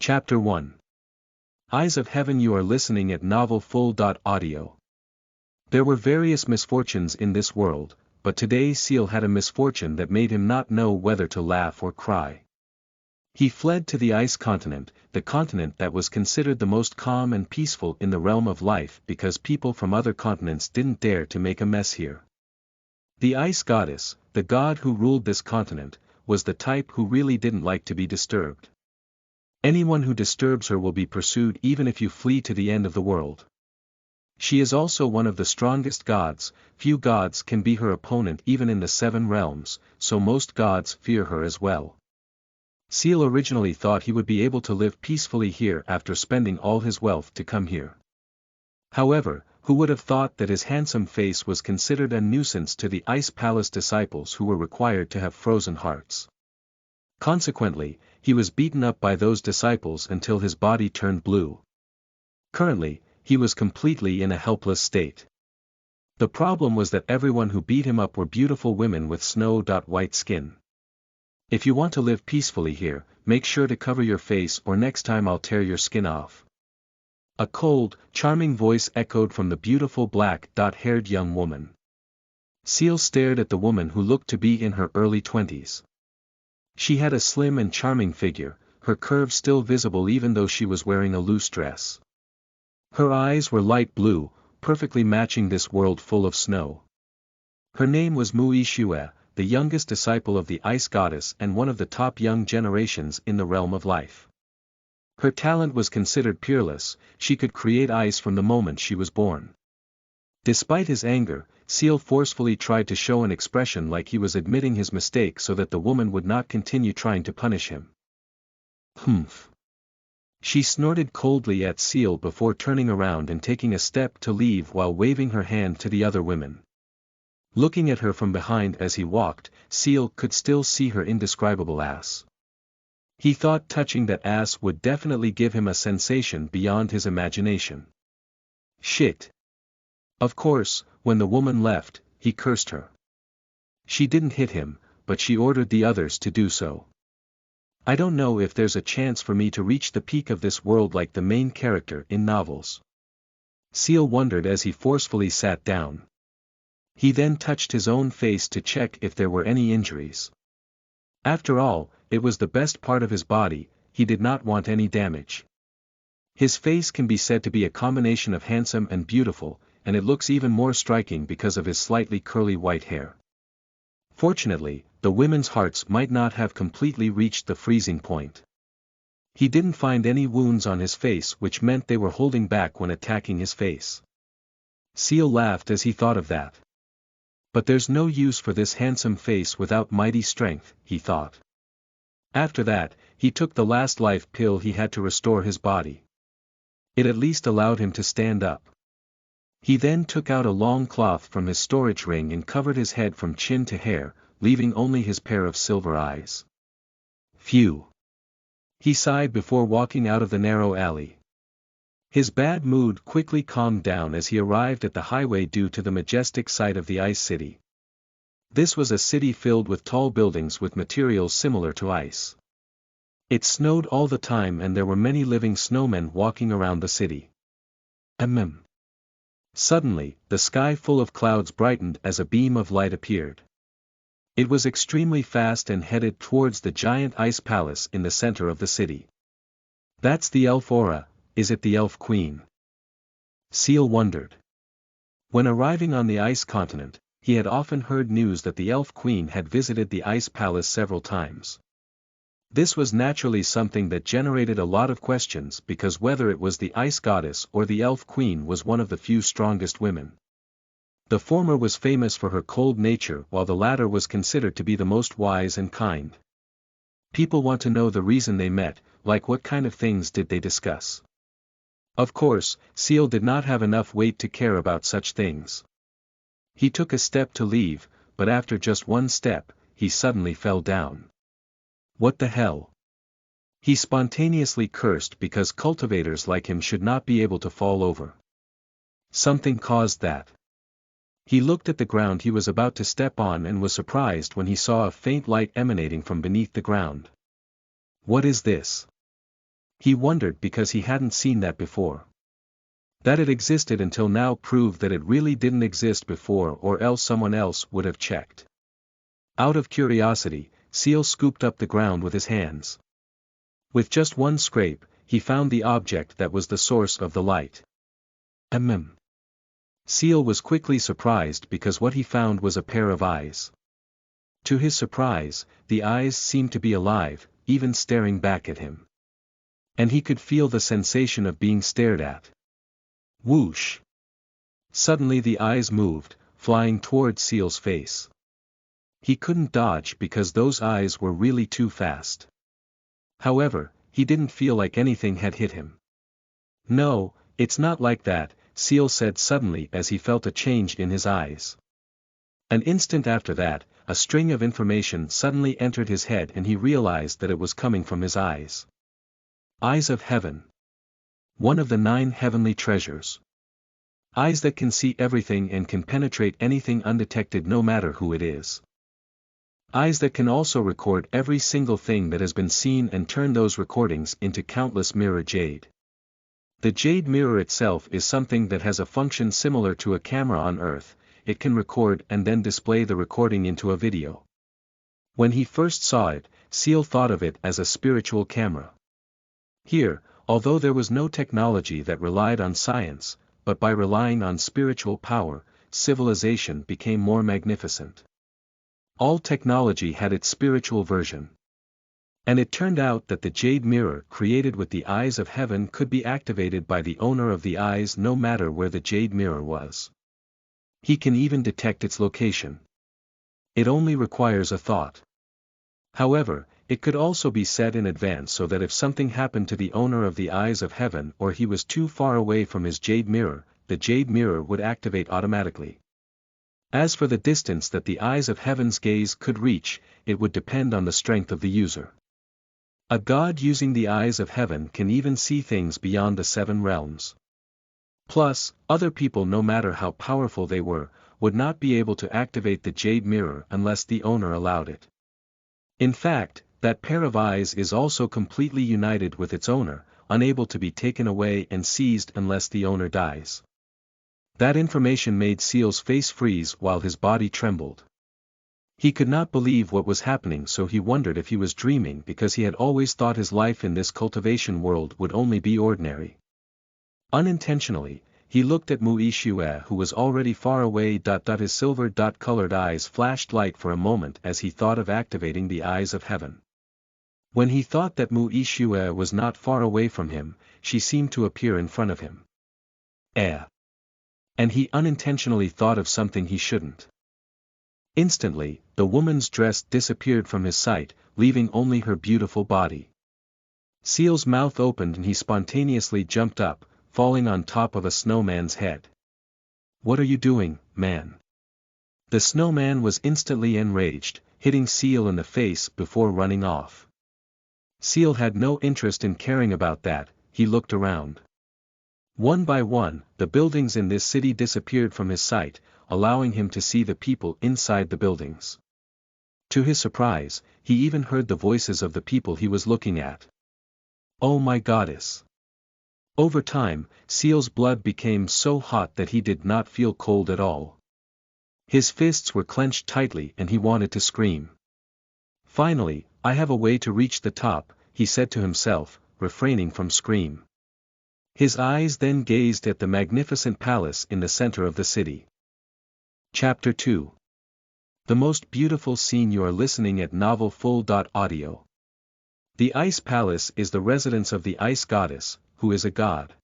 Chapter 1. Eyes of Heaven. You are listening at NovelFull.audio. There were various misfortunes in this world, but today Seal had a misfortune that made him not know whether to laugh or cry. He fled to the ice continent, the continent that was considered the most calm and peaceful in the realm of life because people from other continents didn't dare to make a mess here. The ice goddess, the god who ruled this continent, was the type who really didn't like to be disturbed. Anyone who disturbs her will be pursued even if you flee to the end of the world. She is also one of the strongest gods. Few gods can be her opponent even in the 7 realms, so most gods fear her as well. Seal originally thought he would be able to live peacefully here after spending all his wealth to come here. However, who would have thought that his handsome face was considered a nuisance to the Ice Palace disciples who were required to have frozen hearts. Consequently, he was beaten up by those disciples until his body turned blue. Currently, he was completely in a helpless state. The problem was that everyone who beat him up were beautiful women with snow-white skin. If you want to live peacefully here, make sure to cover your face or next time I'll tear your skin off. A cold, charming voice echoed from the beautiful black-haired young woman. Seal stared at the woman who looked to be in her early 20s. She had a slim and charming figure, her curves still visible even though she was wearing a loose dress. Her eyes were light blue, perfectly matching this world full of snow. Her name was Mui Shue, the youngest disciple of the ice goddess and one of the top young generations in the realm of life. Her talent was considered peerless, she could create ice from the moment she was born. Despite his anger, Seal forcefully tried to show an expression like he was admitting his mistake so that the woman would not continue trying to punish him. Humph. She snorted coldly at Seal before turning around and taking a step to leave while waving her hand to the other women. Looking at her from behind as he walked, Seal could still see her indescribable ass. He thought touching that ass would definitely give him a sensation beyond his imagination. Shit. Of course, when the woman left, he cursed her. She didn't hit him, but she ordered the others to do so. I don't know if there's a chance for me to reach the peak of this world like the main character in novels. Seal wondered as he forcefully sat down. He then touched his own face to check if there were any injuries. After all, it was the best part of his body, he did not want any damage. His face can be said to be a combination of handsome and beautiful, and it looks even more striking because of his slightly curly white hair. Fortunately, the women's hearts might not have completely reached the freezing point. He didn't find any wounds on his face, which meant they were holding back when attacking his face. Seal laughed as he thought of that. But there's no use for this handsome face without mighty strength, he thought. After that, he took the last life pill he had to restore his body. It at least allowed him to stand up. He then took out a long cloth from his storage ring and covered his head from chin to hair, leaving only his pair of silver eyes. Phew. He sighed before walking out of the narrow alley. His bad mood quickly calmed down as he arrived at the highway due to the majestic sight of the ice city. This was a city filled with tall buildings with materials similar to ice. It snowed all the time and there were many living snowmen walking around the city. Suddenly, the sky full of clouds brightened as a beam of light appeared. It was extremely fast and headed towards the giant ice palace in the center of the city. That's the elf Aura, is it the elf queen? Seal wondered. When arriving on the ice continent, he had often heard news that the elf queen had visited the ice palace several times. This was naturally something that generated a lot of questions because whether it was the ice goddess or the elf queen was one of the few strongest women. The former was famous for her cold nature while the latter was considered to be the most wise and kind. People want to know the reason they met, like what kind of things did they discuss. Of course, Seal did not have enough weight to care about such things. He took a step to leave, but after just one step, he suddenly fell down. What the hell? He spontaneously cursed because cultivators like him should not be able to fall over. Something caused that. He looked at the ground he was about to step on and was surprised when he saw a faint light emanating from beneath the ground. What is this? He wondered because he hadn't seen that before. That it existed until now proved that it really didn't exist before, or else someone else would have checked. Out of curiosity, Seal scooped up the ground with his hands. With just one scrape, he found the object that was the source of the light. Seal was quickly surprised because what he found was a pair of eyes. To his surprise, the eyes seemed to be alive, even staring back at him. And he could feel the sensation of being stared at. Whoosh! Suddenly the eyes moved, flying toward Seal's face. He couldn't dodge because those eyes were really too fast. However, he didn't feel like anything had hit him. "No, it's not like that," Seal said suddenly as he felt a change in his eyes. An instant after that, a string of information suddenly entered his head and he realized that it was coming from his eyes. Eyes of heaven. One of the 9 heavenly treasures. Eyes that can see everything and can penetrate anything undetected no matter who it is. Eyes that can also record every single thing that has been seen and turn those recordings into countless mirror jade. The jade mirror itself is something that has a function similar to a camera on Earth. It can record and then display the recording into a video. When he first saw it, Seal thought of it as a spiritual camera. Here, although there was no technology that relied on science, but by relying on spiritual power, civilization became more magnificent. All technology had its spiritual version. And it turned out that the jade mirror created with the eyes of heaven could be activated by the owner of the eyes no matter where the jade mirror was. He can even detect its location. It only requires a thought. However, it could also be set in advance so that if something happened to the owner of the eyes of heaven or he was too far away from his jade mirror, the jade mirror would activate automatically. As for the distance that the eyes of heaven's gaze could reach, it would depend on the strength of the user. A god using the eyes of heaven can even see things beyond the 7 realms. Plus, other people, no matter how powerful they were, would not be able to activate the jade mirror unless the owner allowed it. In fact, that pair of eyes is also completely united with its owner, unable to be taken away and seized unless the owner dies. That information made Seal's face freeze while his body trembled. He could not believe what was happening, so he wondered if he was dreaming because he had always thought his life in this cultivation world would only be ordinary. Unintentionally, he looked at Mu Ishue who was already far away. His silver-colored eyes flashed light for a moment as he thought of activating the eyes of heaven. When he thought that Mu Ishue was not far away from him, she seemed to appear in front of him. And he unintentionally thought of something he shouldn't. Instantly, the woman's dress disappeared from his sight, leaving only her beautiful body. Seal's mouth opened and he spontaneously jumped up, falling on top of a snowman's head. "What are you doing, man?" The snowman was instantly enraged, hitting Seal in the face before running off. Seal had no interest in caring about that. He looked around. One by one, the buildings in this city disappeared from his sight, allowing him to see the people inside the buildings. To his surprise, he even heard the voices of the people he was looking at. Oh my goddess! Over time, Seal's blood became so hot that he did not feel cold at all. His fists were clenched tightly and he wanted to scream. Finally, "I have a way to reach the top," he said to himself, refraining from scream. His eyes then gazed at the magnificent palace in the center of the city. Chapter 2. The most beautiful scene. You are listening at NovelFull.audio. The Ice Palace is the residence of the Ice Goddess, who is a god.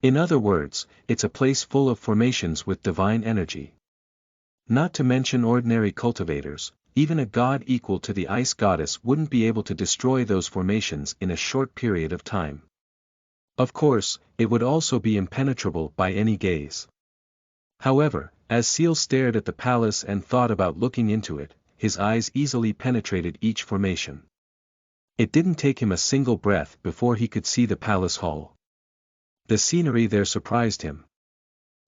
In other words, it's a place full of formations with divine energy. Not to mention ordinary cultivators, even a god equal to the Ice Goddess wouldn't be able to destroy those formations in a short period of time. Of course, it would also be impenetrable by any gaze. However, as Seal stared at the palace and thought about looking into it, his eyes easily penetrated each formation. It didn't take him a single breath before he could see the palace hall. The scenery there surprised him.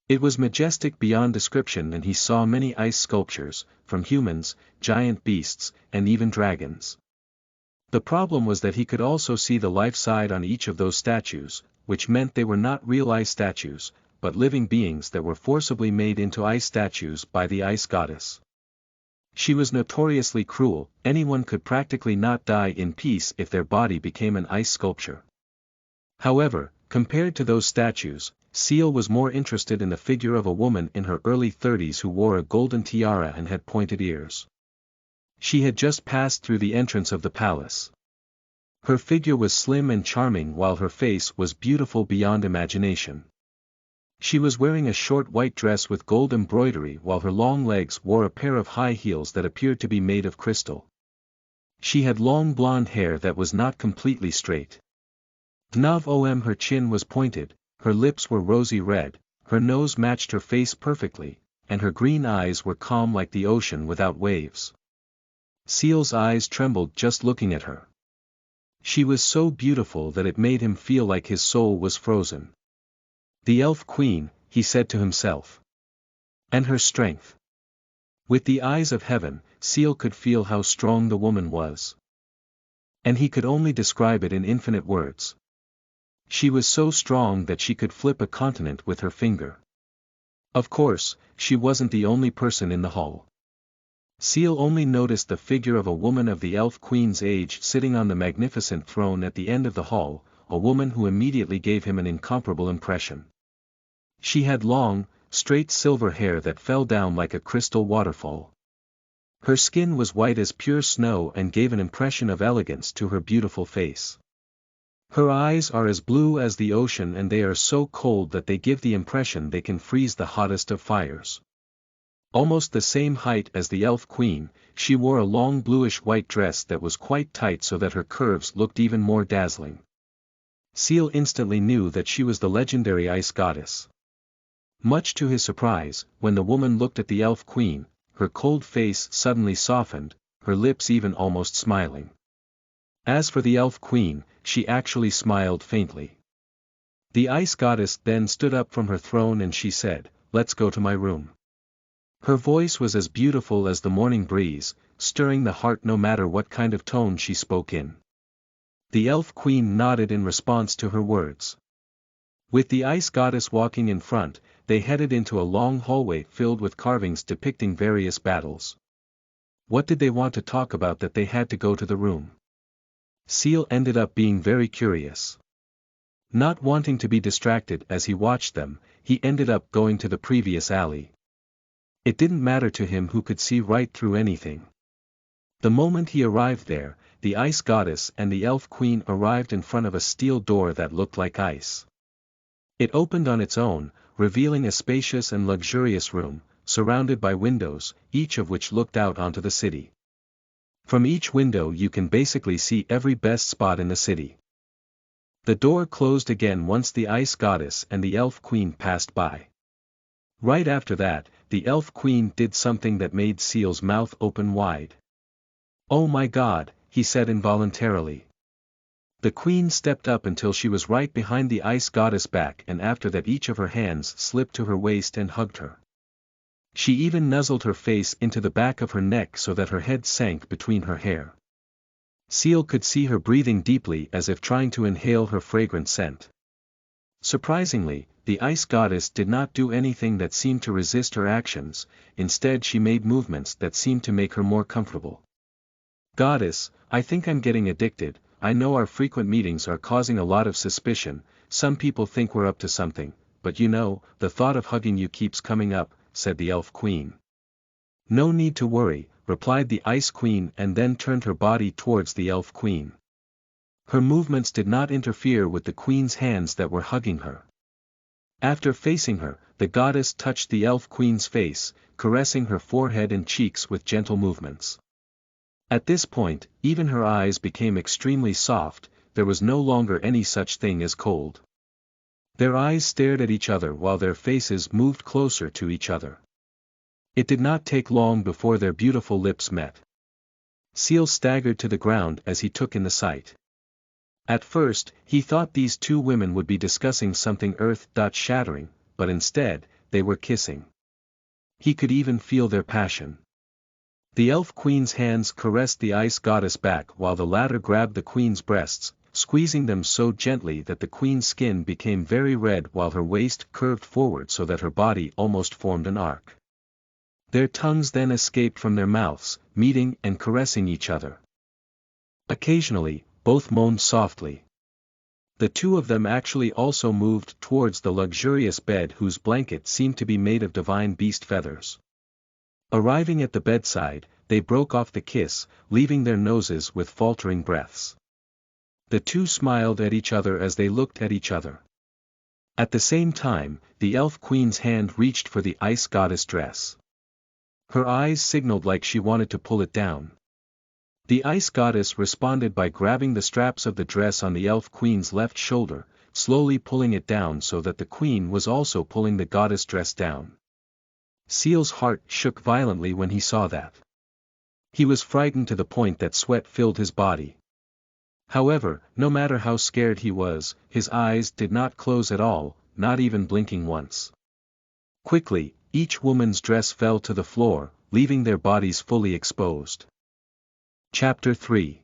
It was majestic beyond description and he saw many ice sculptures, from humans, giant beasts, and even dragons. The problem was that he could also see the life side on each of those statues, which meant they were not real ice statues, but living beings that were forcibly made into ice statues by the ice goddess. She was notoriously cruel, anyone could practically not die in peace if their body became an ice sculpture. However, compared to those statues, Seal was more interested in the figure of a woman in her early 30s who wore a golden tiara and had pointed ears. She had just passed through the entrance of the palace. Her figure was slim and charming while her face was beautiful beyond imagination. She was wearing a short white dress with gold embroidery while her long legs wore a pair of high heels that appeared to be made of crystal. She had long blonde hair that was not completely straight. Her chin was pointed, her lips were rosy red, her nose matched her face perfectly, and her green eyes were calm like the ocean without waves. Seal's eyes trembled just looking at her. She was so beautiful that it made him feel like his soul was frozen. The Elf Queen, he said to himself. And her strength. With the eyes of heaven, Seal could feel how strong the woman was. And he could only describe it in infinite words. She was so strong that she could flip a continent with her finger. Of course, she wasn't the only person in the hall. Seal only noticed the figure of a woman of the Elf Queen's age sitting on the magnificent throne at the end of the hall, a woman who immediately gave him an incomparable impression. She had long, straight silver hair that fell down like a crystal waterfall. Her skin was white as pure snow and gave an impression of elegance to her beautiful face. Her eyes are as blue as the ocean and they are so cold that they give the impression they can freeze the hottest of fires. Almost the same height as the Elf Queen, she wore a long bluish-white dress that was quite tight so that her curves looked even more dazzling. Seal instantly knew that she was the legendary ice goddess. Much to his surprise, when the woman looked at the Elf Queen, her cold face suddenly softened, her lips even almost smiling. As for the Elf Queen, she actually smiled faintly. The ice goddess then stood up from her throne and she said, "Let's go to my room." Her voice was as beautiful as the morning breeze, stirring the heart no matter what kind of tone she spoke in. The Elf Queen nodded in response to her words. With the ice goddess walking in front, they headed into a long hallway filled with carvings depicting various battles. What did they want to talk about that they had to go to the room? Seal ended up being very curious. Not wanting to be distracted as he watched them, he ended up going to the previous alley. It didn't matter to him who could see right through anything. The moment he arrived there, the ice goddess and the Elf Queen arrived in front of a steel door that looked like ice. It opened on its own, revealing a spacious and luxurious room, surrounded by windows, each of which looked out onto the city. From each window you can basically see every best spot in the city. The door closed again once the ice goddess and the Elf Queen passed by. Right after that, the Elf Queen did something that made Seal's mouth open wide. "Oh my God," he said involuntarily. The queen stepped up until she was right behind the ice goddess back and after that each of her hands slipped to her waist and hugged her. She even nuzzled her face into the back of her neck so that her head sank between her hair. Seal could see her breathing deeply as if trying to inhale her fragrant scent. Surprisingly, the ice goddess did not do anything that seemed to resist her actions, instead she made movements that seemed to make her more comfortable. "Goddess, I think I'm getting addicted. I know our frequent meetings are causing a lot of suspicion, some people think we're up to something, but you know, the thought of hugging you keeps coming up," said the Elf Queen. "No need to worry," replied the Ice Queen and then turned her body towards the Elf Queen. Her movements did not interfere with the Queen's hands that were hugging her. After facing her, the goddess touched the Elf Queen's face, caressing her forehead and cheeks with gentle movements. At this point, even her eyes became extremely soft, there was no longer any such thing as cold. Their eyes stared at each other while their faces moved closer to each other. It did not take long before their beautiful lips met. Seal staggered to the ground as he took in the sight. At first, he thought these two women would be discussing something earth-shattering, but instead, they were kissing. He could even feel their passion. The elf queen's hands caressed the ice goddess back while the latter grabbed the queen's breasts, squeezing them so gently that the queen's skin became very red while her waist curved forward so that her body almost formed an arc. Their tongues then escaped from their mouths, meeting and caressing each other. Occasionally, both moaned softly. The two of them actually also moved towards the luxurious bed whose blanket seemed to be made of divine beast feathers. Arriving at the bedside, they broke off the kiss, leaving their noses with faltering breaths. The two smiled at each other as they looked at each other. At the same time, the elf queen's hand reached for the ice goddess dress. Her eyes signaled like she wanted to pull it down. The ice goddess responded by grabbing the straps of the dress on the elf queen's left shoulder, slowly pulling it down so that the queen was also pulling the goddess dress down. Seal's heart shook violently when he saw that. He was frightened to the point that sweat filled his body. However, no matter how scared he was, his eyes did not close at all, not even blinking once. Quickly, each woman's dress fell to the floor, leaving their bodies fully exposed. Chapter 3.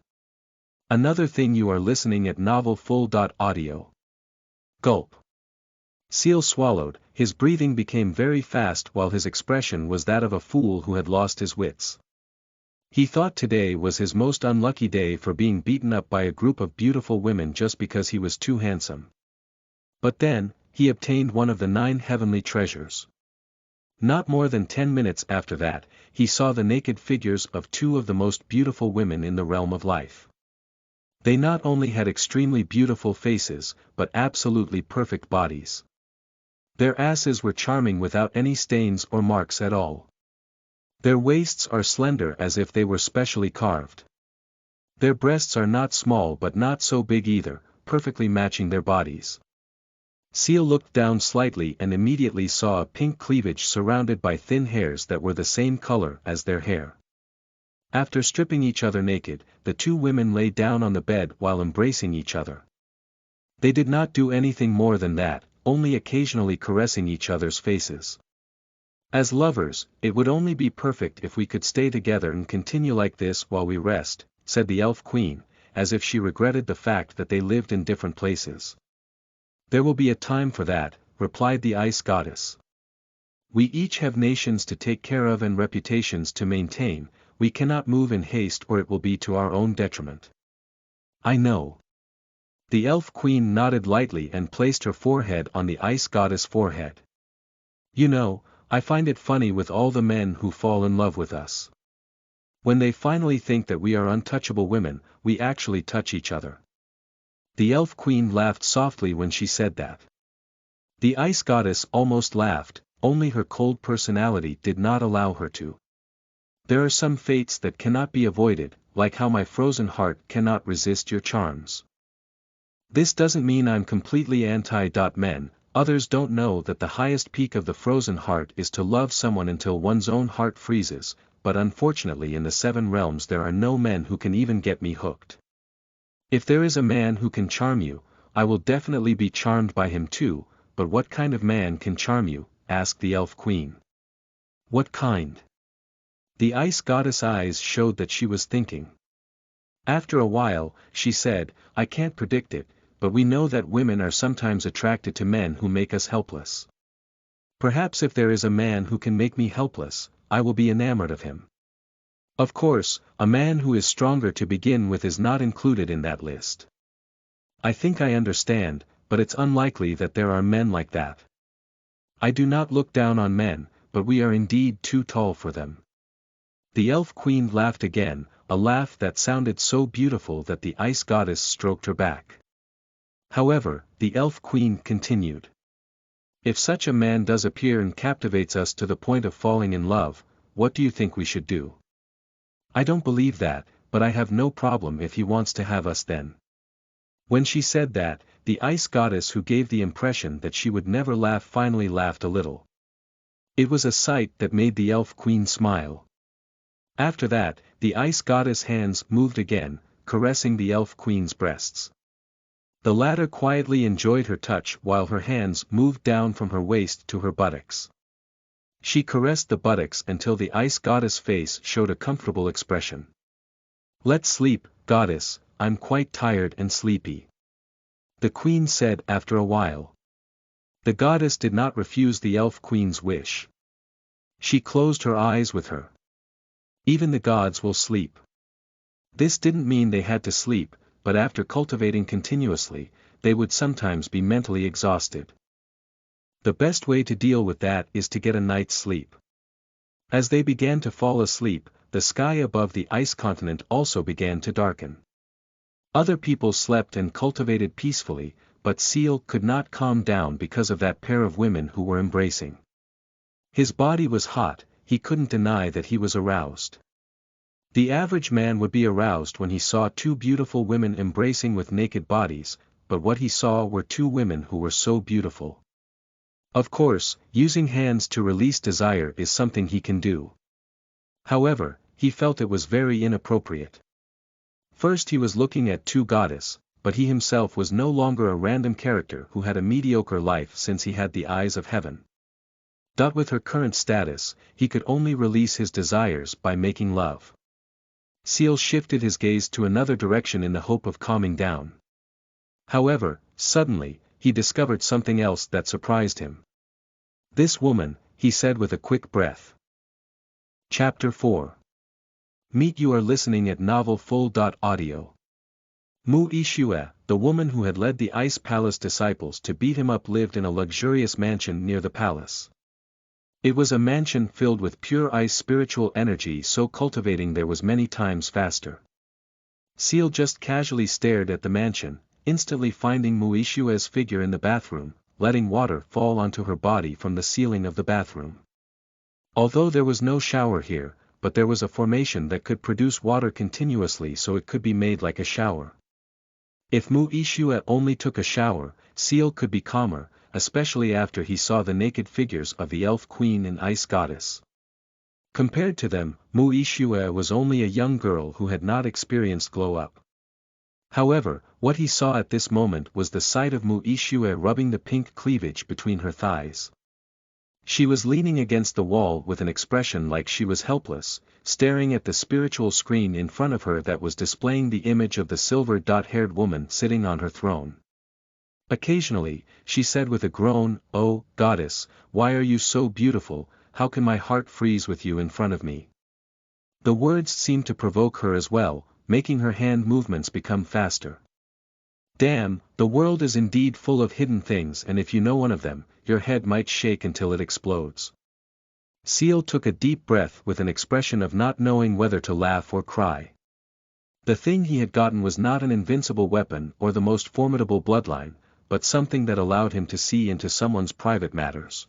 Another thing. You are listening at novelfull.audio. Gulp. Seal swallowed, his breathing became very fast while his expression was that of a fool who had lost his wits. He thought today was his most unlucky day for being beaten up by a group of beautiful women just because he was too handsome. But then, he obtained one of the 9 heavenly treasures. Not more than 10 minutes after that, he saw the naked figures of 2 of the most beautiful women in the realm of life. They not only had extremely beautiful faces, but absolutely perfect bodies. Their asses were charming without any stains or marks at all. Their waists are slender as if they were specially carved. Their breasts are not small but not so big either, perfectly matching their bodies. Seal looked down slightly and immediately saw a pink cleavage surrounded by thin hairs that were the same color as their hair. After stripping each other naked, the 2 women lay down on the bed while embracing each other. They did not do anything more than that, only occasionally caressing each other's faces. As lovers, it would only be perfect if we could stay together and continue like this while we rest, said the elf queen, as if she regretted the fact that they lived in different places. There will be a time for that, replied the ice goddess. We each have nations to take care of and reputations to maintain, we cannot move in haste or it will be to our own detriment. I know. The elf queen nodded lightly and placed her forehead on the ice goddess' forehead. You know, I find it funny with all the men who fall in love with us. When they finally think that we are untouchable women, we actually touch each other. The elf queen laughed softly when she said that. The ice goddess almost laughed, only her cold personality did not allow her to. There are some fates that cannot be avoided, like how my frozen heart cannot resist your charms. This doesn't mean I'm completely anti-men, others don't know that the highest peak of the frozen heart is to love someone until one's own heart freezes, but unfortunately in the 7 realms there are no men who can even get me hooked. If there is a man who can charm you, I will definitely be charmed by him too, but what kind of man can charm you? Asked the elf queen. What kind? The ice goddess' eyes showed that she was thinking. After a while, she said, I can't predict it, but we know that women are sometimes attracted to men who make us helpless. Perhaps if there is a man who can make me helpless, I will be enamored of him. Of course, a man who is stronger to begin with is not included in that list. I think I understand, but it's unlikely that there are men like that. I do not look down on men, but we are indeed too tall for them. The elf queen laughed again, a laugh that sounded so beautiful that the ice goddess stroked her back. However, the elf queen continued. If such a man does appear and captivates us to the point of falling in love, what do you think we should do? I don't believe that, but I have no problem if he wants to have us then. When she said that, the ice goddess who gave the impression that she would never laugh finally laughed a little. It was a sight that made the elf queen smile. After that, the ice goddess' hands moved again, caressing the elf queen's breasts. The latter quietly enjoyed her touch while her hands moved down from her waist to her buttocks. She caressed the buttocks until the ice goddess' face showed a comfortable expression. "Let's sleep, goddess, I'm quite tired and sleepy," the queen said after a while. The goddess did not refuse the elf queen's wish. She closed her eyes with her. "Even the gods will sleep." This didn't mean they had to sleep, but after cultivating continuously, they would sometimes be mentally exhausted. The best way to deal with that is to get a night's sleep. As they began to fall asleep, the sky above the ice continent also began to darken. Other people slept and cultivated peacefully, but Seal could not calm down because of that pair of women who were embracing. His body was hot, he couldn't deny that he was aroused. The average man would be aroused when he saw two beautiful women embracing with naked bodies, but what he saw were two women who were so beautiful. Of course, using hands to release desire is something he can do. However, he felt it was very inappropriate. First he was looking at two goddesses, but he himself was no longer a random character who had a mediocre life since he had the eyes of heaven. With her current status, he could only release his desires by making love. Seal shifted his gaze to another direction in the hope of calming down. However, suddenly, he discovered something else that surprised him. "This woman," he said with a quick breath. Chapter 4. Meet. You are listening at NovelFull.audio. Mu Ishue, the woman who had led the Ice Palace disciples to beat him up, lived in a luxurious mansion near the palace. It was a mansion filled with pure ice spiritual energy, so cultivating there was many times faster. Seal just casually stared at the mansion, instantly finding Mu Ishue's figure in the bathroom, letting water fall onto her body from the ceiling of the bathroom. Although there was no shower here, but there was a formation that could produce water continuously, so it could be made like a shower. If Mu Ishue only took a shower, Seal could be calmer, especially after he saw the naked figures of the Elf Queen and Ice Goddess. Compared to them, Mu Ishue was only a young girl who had not experienced glow-up. However, what he saw at this moment was the sight of Mu Ishue rubbing the pink cleavage between her thighs. She was leaning against the wall with an expression like she was helpless, staring at the spiritual screen in front of her that was displaying the image of the silver-haired woman sitting on her throne. Occasionally, she said with a groan, "Oh, goddess, why are you so beautiful, how can my heart freeze with you in front of me?" The words seemed to provoke her as well, making her hand movements become faster. Damn, the world is indeed full of hidden things, and if you know one of them, your head might shake until it explodes. Seal took a deep breath with an expression of not knowing whether to laugh or cry. The thing he had gotten was not an invincible weapon or the most formidable bloodline, but something that allowed him to see into someone's private matters.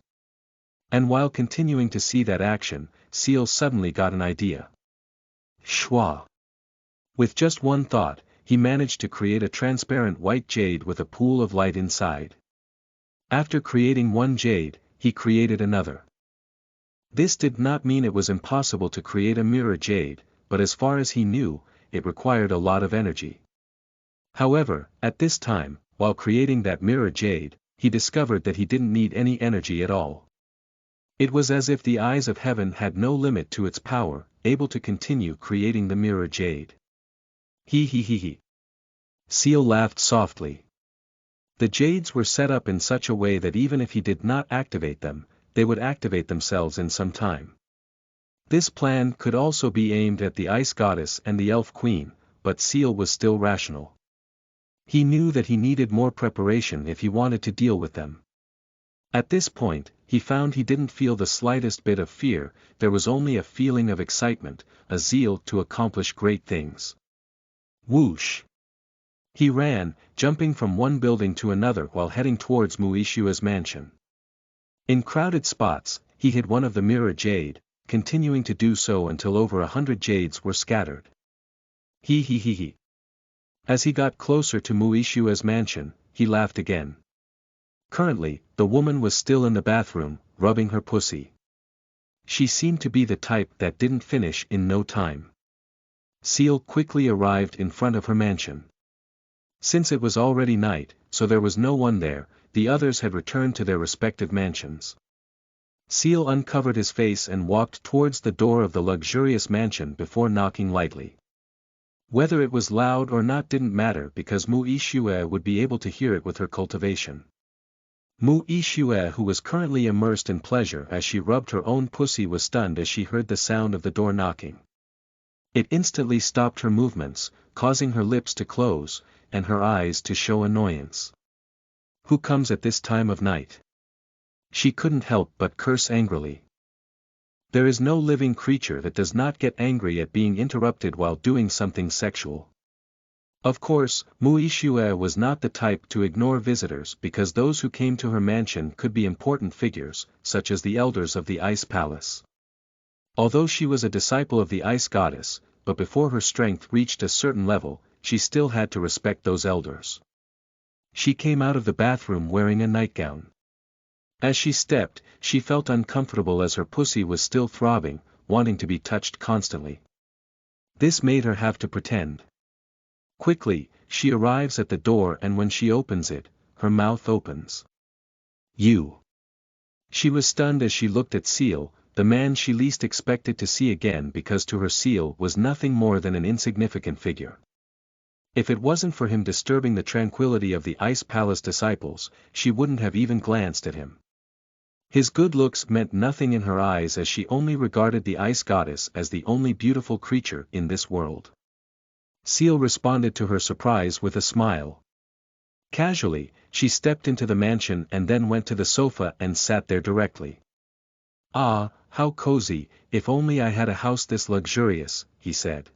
And while continuing to see that action, Seal suddenly got an idea. Schwa. With just one thought, he managed to create a transparent white jade with a pool of light inside. After creating one jade, he created another. This did not mean it was impossible to create a mirror jade, but as far as he knew, it required a lot of energy. However, at this time, while creating that mirror jade, he discovered that he didn't need any energy at all. It was as if the eyes of heaven had no limit to its power, able to continue creating the mirror jade. He. Seal laughed softly. The jades were set up in such a way that even if he did not activate them, they would activate themselves in some time. This plan could also be aimed at the Ice Goddess and the Elf Queen, but Seal was still rational. He knew that he needed more preparation if he wanted to deal with them. At this point, he found he didn't feel the slightest bit of fear, there was only a feeling of excitement, a zeal to accomplish great things. Whoosh! He ran, jumping from one building to another while heading towards Mu Ishue's mansion. In crowded spots, he hid one of the mirror jade, continuing to do so until over 100 jades were scattered. He. As he got closer to Mu Ishue's mansion, he laughed again. Currently, the woman was still in the bathroom, rubbing her pussy. She seemed to be the type that didn't finish in no time. Seal quickly arrived in front of her mansion. Since it was already night, so there was no one there, the others had returned to their respective mansions. Seal uncovered his face and walked towards the door of the luxurious mansion before knocking lightly. Whether it was loud or not didn't matter because Mu Yixue would be able to hear it with her cultivation. Mu Yixue, who was currently immersed in pleasure as she rubbed her own pussy, was stunned as she heard the sound of the door knocking. It instantly stopped her movements, causing her lips to close, and her eyes to show annoyance. Who comes at this time of night? She couldn't help but curse angrily. There is no living creature that does not get angry at being interrupted while doing something sexual. Of course, Mu Yixue was not the type to ignore visitors because those who came to her mansion could be important figures, such as the elders of the Ice Palace. Although she was a disciple of the Ice Goddess, but before her strength reached a certain level, she still had to respect those elders. She came out of the bathroom wearing a nightgown. As she stepped, she felt uncomfortable as her pussy was still throbbing, wanting to be touched constantly. This made her have to pretend. Quickly, she arrives at the door, and when she opens it, her mouth opens. You. She was stunned as she looked at Seal, the man she least expected to see again, because to her Seal was nothing more than an insignificant figure. If it wasn't for him disturbing the tranquility of the Ice Palace disciples, she wouldn't have even glanced at him. His good looks meant nothing in her eyes as she only regarded the Ice Goddess as the only beautiful creature in this world. Seal responded to her surprise with a smile. Casually, she stepped into the mansion and then went to the sofa and sat there directly. Ah, how cozy, if only I had a house this luxurious, he said.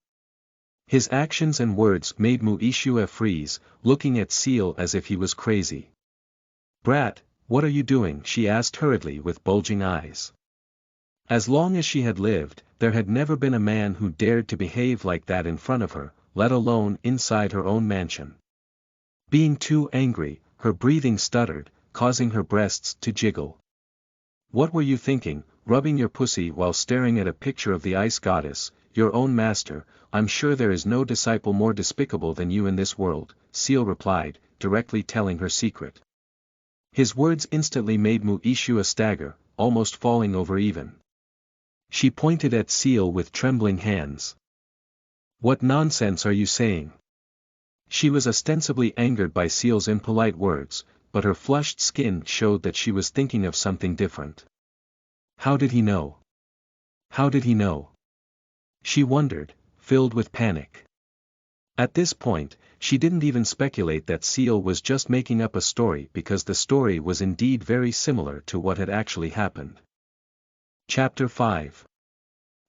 His actions and words made Mu Yixue freeze, looking at Seal as if he was crazy. Brat, what are you doing? She asked hurriedly with bulging eyes. As long as she had lived, there had never been a man who dared to behave like that in front of her, let alone inside her own mansion. Being too angry, her breathing stuttered, causing her breasts to jiggle. What were you thinking, rubbing your pussy while staring at a picture of the Ice Goddess, your own master? I'm sure there is no disciple more despicable than you in this world, Seal replied, directly telling her secret. His words instantly made Mu Yixue stagger, almost falling over even. She pointed at Seal with trembling hands. What nonsense are you saying? She was ostensibly angered by Seal's impolite words, but her flushed skin showed that she was thinking of something different. How did he know? How did he know? She wondered, filled with panic. At this point, she didn't even speculate that Seal was just making up a story because the story was indeed very similar to what had actually happened. Chapter 5.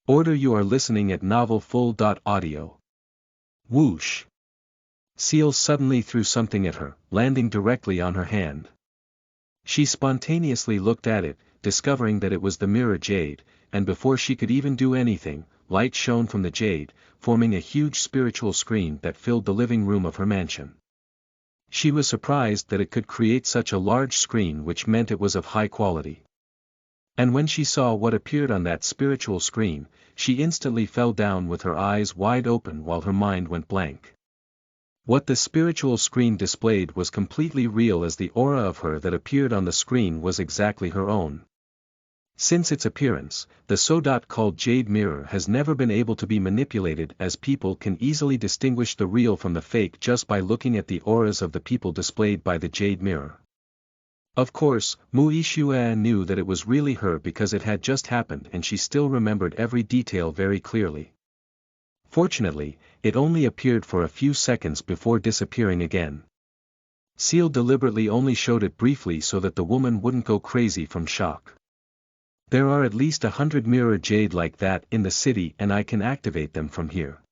Order. You are listening at novelfull.audio. Whoosh. Seal suddenly threw something at her, landing directly on her hand. She spontaneously looked at it, discovering that it was the mirror jade, and before she could even do anything, light shone from the jade, forming a huge spiritual screen that filled the living room of her mansion. She was surprised that it could create such a large screen, which meant it was of high quality. And when she saw what appeared on that spiritual screen, she instantly fell down with her eyes wide open while her mind went blank. What the spiritual screen displayed was completely real, as the aura of her that appeared on the screen was exactly her own. Since its appearance, the so-called jade mirror has never been able to be manipulated, as people can easily distinguish the real from the fake just by looking at the auras of the people displayed by the jade mirror. Of course, Mu Yixue knew that it was really her because it had just happened, and she still remembered every detail very clearly. Fortunately, it only appeared for a few seconds before disappearing again. Seal deliberately only showed it briefly so that the woman wouldn't go crazy from shock. There are at least 100 mirror jade like that in the city, and I can activate them from here.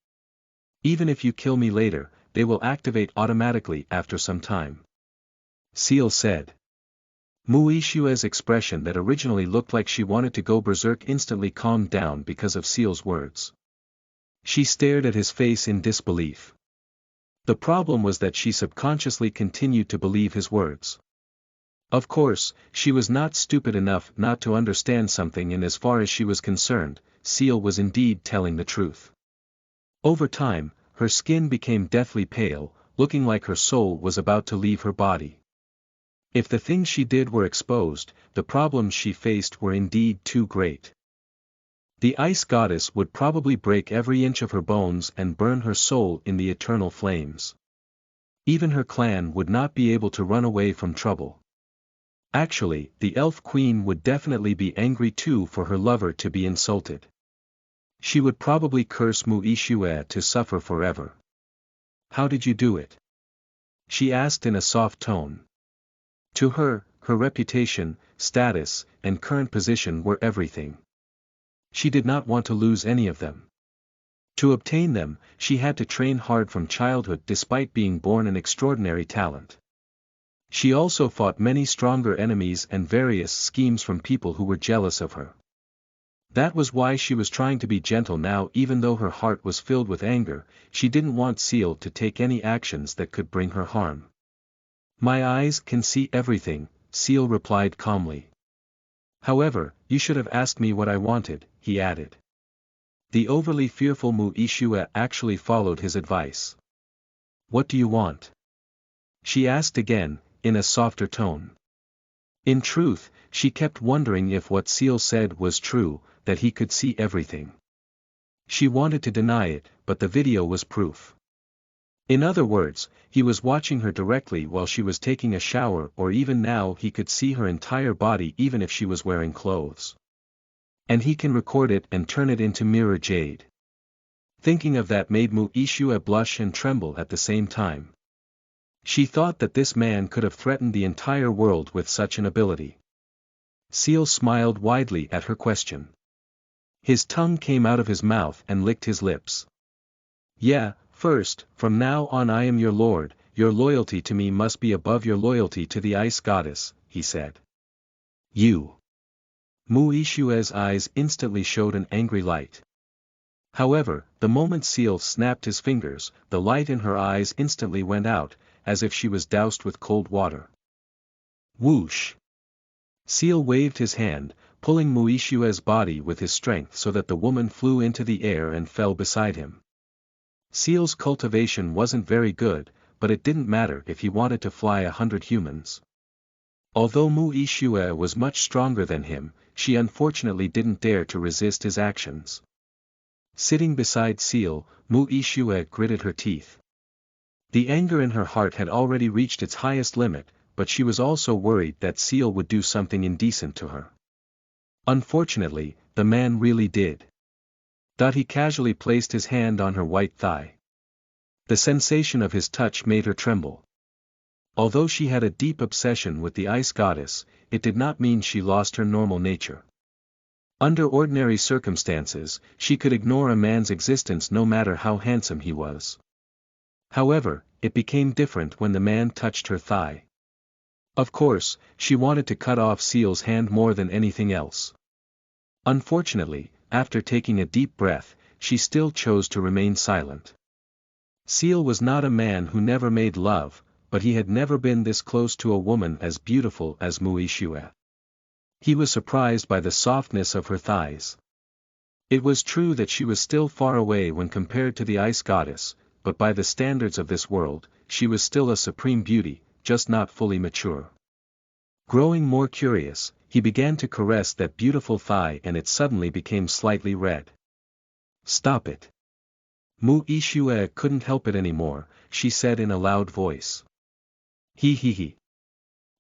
Even if you kill me later, they will activate automatically after some time. Seal said. Mu Yixue's expression, that originally looked like she wanted to go berserk, instantly calmed down because of Seal's words. She stared at his face in disbelief. The problem was that she subconsciously continued to believe his words. Of course, she was not stupid enough not to understand something, and as far as she was concerned, Seal was indeed telling the truth. Over time, her skin became deathly pale, looking like her soul was about to leave her body. If the things she did were exposed, the problems she faced were indeed too great. The ice goddess would probably break every inch of her bones and burn her soul in the eternal flames. Even her clan would not be able to run away from trouble. Actually, the elf queen would definitely be angry too for her lover to be insulted. She would probably curse Mu-Ishue to suffer forever. "How did you do it?" she asked in a soft tone. To her, her reputation, status, and current position were everything. She did not want to lose any of them. To obtain them, she had to train hard from childhood despite being born an extraordinary talent. She also fought many stronger enemies and various schemes from people who were jealous of her. That was why she was trying to be gentle now. Even though her heart was filled with anger, she didn't want Seal to take any actions that could bring her harm. "My eyes can see everything," Seal replied calmly. "However, you should have asked me what I wanted," he added. The overly fearful Mu-Ishue actually followed his advice. "What do you want?" she asked again, in a softer tone. In truth, she kept wondering if what Seal said was true, that he could see everything. She wanted to deny it, but the video was proof. In other words, he was watching her directly while she was taking a shower, or even now he could see her entire body even if she was wearing clothes. And he can record it and turn it into mirror jade. Thinking of that made Mu-Ishue blush and tremble at the same time. She thought that this man could have threatened the entire world with such an ability. Seal smiled widely at her question. His tongue came out of his mouth and licked his lips. "Yeah, first, from now on I am your lord, your loyalty to me must be above your loyalty to the ice goddess," he said. "You." Mu-Ishue's eyes instantly showed an angry light. However, the moment Seal snapped his fingers, the light in her eyes instantly went out, as if she was doused with cold water. Whoosh! Seal waved his hand, pulling Mu-Ishue's body with his strength so that the woman flew into the air and fell beside him. Seal's cultivation wasn't very good, but it didn't matter if he wanted to fly 100 humans. Although Mu-Ishue was much stronger than him, she unfortunately didn't dare to resist his actions. Sitting beside Seal, Mu-Ishue gritted her teeth. The anger in her heart had already reached its highest limit, but she was also worried that Seal would do something indecent to her. Unfortunately, the man really did. He casually placed his hand on her white thigh. The sensation of his touch made her tremble. Although she had a deep obsession with the ice goddess, it did not mean she lost her normal nature. Under ordinary circumstances, she could ignore a man's existence no matter how handsome he was. However, it became different when the man touched her thigh. Of course, she wanted to cut off Seal's hand more than anything else. Unfortunately, after taking a deep breath, she still chose to remain silent. Seal was not a man who never made love, but he had never been this close to a woman as beautiful as Mu-Ishue. He was surprised by the softness of her thighs. It was true that she was still far away when compared to the ice goddess, but by the standards of this world, she was still a supreme beauty, just not fully mature. Growing more curious, he began to caress that beautiful thigh and it suddenly became slightly red. "Stop it." Mu-Ishue couldn't help it anymore, she said in a loud voice. He.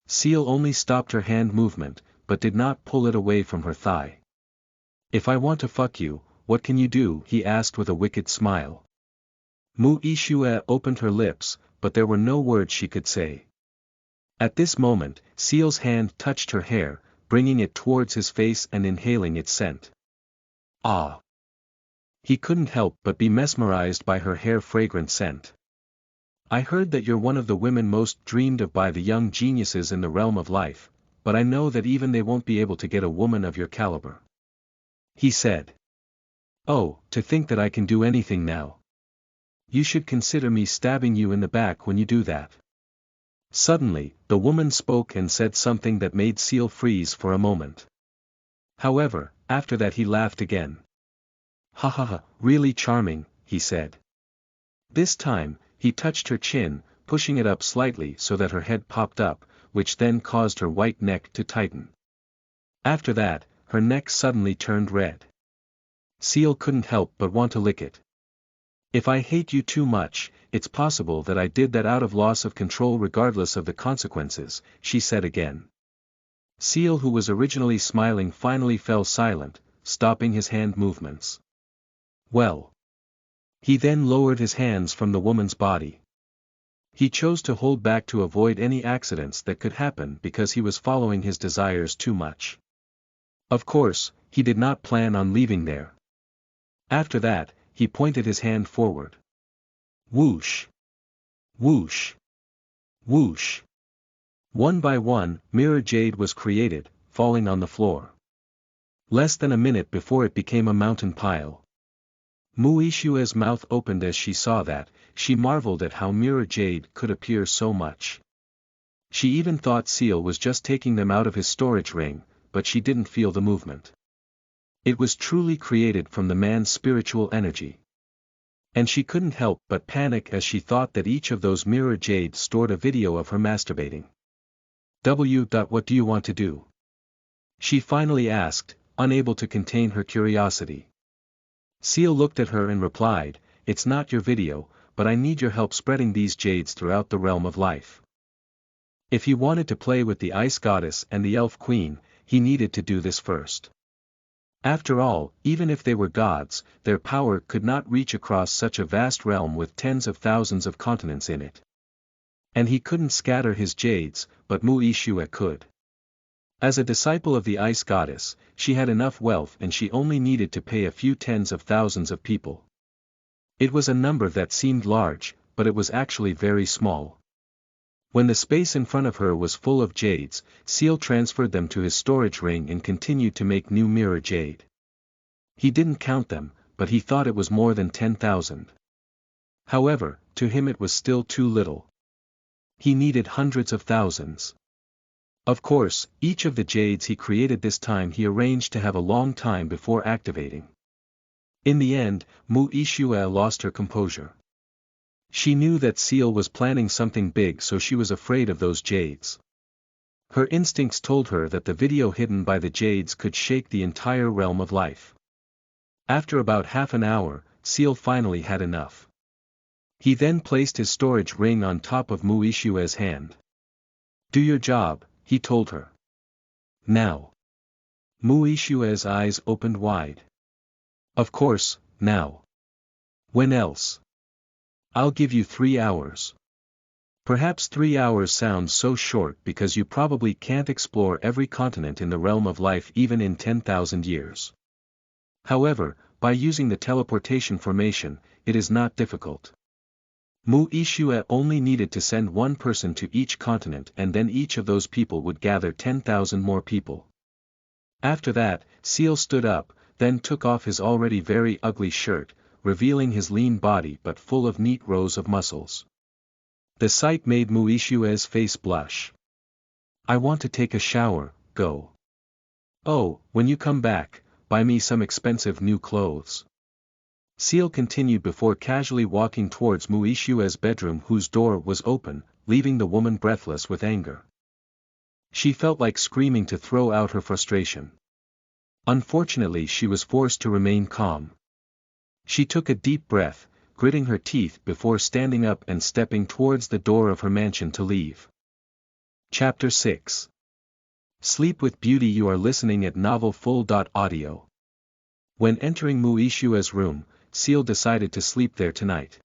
Seal only stopped her hand movement, but did not pull it away from her thigh. "If I want to fuck you, what can you do?" he asked with a wicked smile. Mu-Ishue opened her lips, but there were no words she could say. At this moment, Seal's hand touched her hair, bringing it towards his face and inhaling its scent. Ah! He couldn't help but be mesmerized by her hair-fragrant scent. "I heard that you're one of the women most dreamed of by the young geniuses in the realm of life, but I know that even they won't be able to get a woman of your caliber," he said. "Oh, to think that I can do anything now. You should consider me stabbing you in the back when you do that." Suddenly, the woman spoke and said something that made Seal freeze for a moment. However, after that he laughed again. "Ha ha ha, really charming," he said. This time, he touched her chin, pushing it up slightly so that her head popped up, which then caused her white neck to tighten. After that, her neck suddenly turned red. Seal couldn't help but want to lick it. "If I hate you too much, it's possible that I did that out of loss of control regardless of the consequences," she said again. Seal, who was originally smiling, finally fell silent, stopping his hand movements. "Well." He then lowered his hands from the woman's body. He chose to hold back to avoid any accidents that could happen because he was following his desires too much. Of course, he did not plan on leaving there. After that, he pointed his hand forward. Whoosh! Whoosh! Whoosh! One by one, mirror jade was created, falling on the floor. Less than a minute before it became a mountain pile. Muishue's mouth opened as she saw that. She marveled at how mirror jade could appear so much. She even thought Seal was just taking them out of his storage ring, but she didn't feel the movement. It was truly created from the man's spiritual energy. And she couldn't help but panic as she thought that each of those mirror jades stored a video of her masturbating. What do you want to do?" she finally asked, unable to contain her curiosity. Seal looked at her and replied, "It's not your video, but I need your help spreading these jades throughout the realm of life." If he wanted to play with the Ice Goddess and the Elf Queen, he needed to do this first. After all, even if they were gods, their power could not reach across such a vast realm with tens of thousands of continents in it. And he couldn't scatter his jades, but Muishue could. As a disciple of the Ice Goddess, she had enough wealth and she only needed to pay a few tens of thousands of people. It was a number that seemed large, but it was actually very small. When the space in front of her was full of jades, Seal transferred them to his storage ring and continued to make new mirror jade. He didn't count them, but he thought it was more than 10,000. However, to him it was still too little. He needed hundreds of thousands. Of course, each of the jades he created this time he arranged to have a long time before activating. In the end, Muishue lost her composure. She knew that Seal was planning something big, so she was afraid of those jades. Her instincts told her that the video hidden by the jades could shake the entire realm of life. After about half an hour, Seal finally had enough. He then placed his storage ring on top of Muishue's hand. "Do your job," he told her. "Now." Muishue's eyes opened wide. "Of course, now. When else? I'll give you 3 hours. Perhaps 3 hours sounds so short because you probably can't explore every continent in the realm of life even in 10,000 years. However, by using the teleportation formation, it is not difficult. Muishue only needed to send one person to each continent and then each of those people would gather 10,000 more people. After that, Seal stood up, then took off his already very ugly shirt, revealing his lean body but full of neat rows of muscles. The sight made Muishue's face blush. "I want to take a shower, go. Oh, when you come back, buy me some expensive new clothes." Seal continued before casually walking towards Muishue's bedroom, whose door was open, leaving the woman breathless with anger. She felt like screaming to throw out her frustration. Unfortunately, she was forced to remain calm. She took a deep breath, gritting her teeth before standing up and stepping towards the door of her mansion to leave. Chapter 6. Sleep with Beauty. You are listening at NovelFull.audio. When entering Muishue's room, Seal decided to sleep there tonight.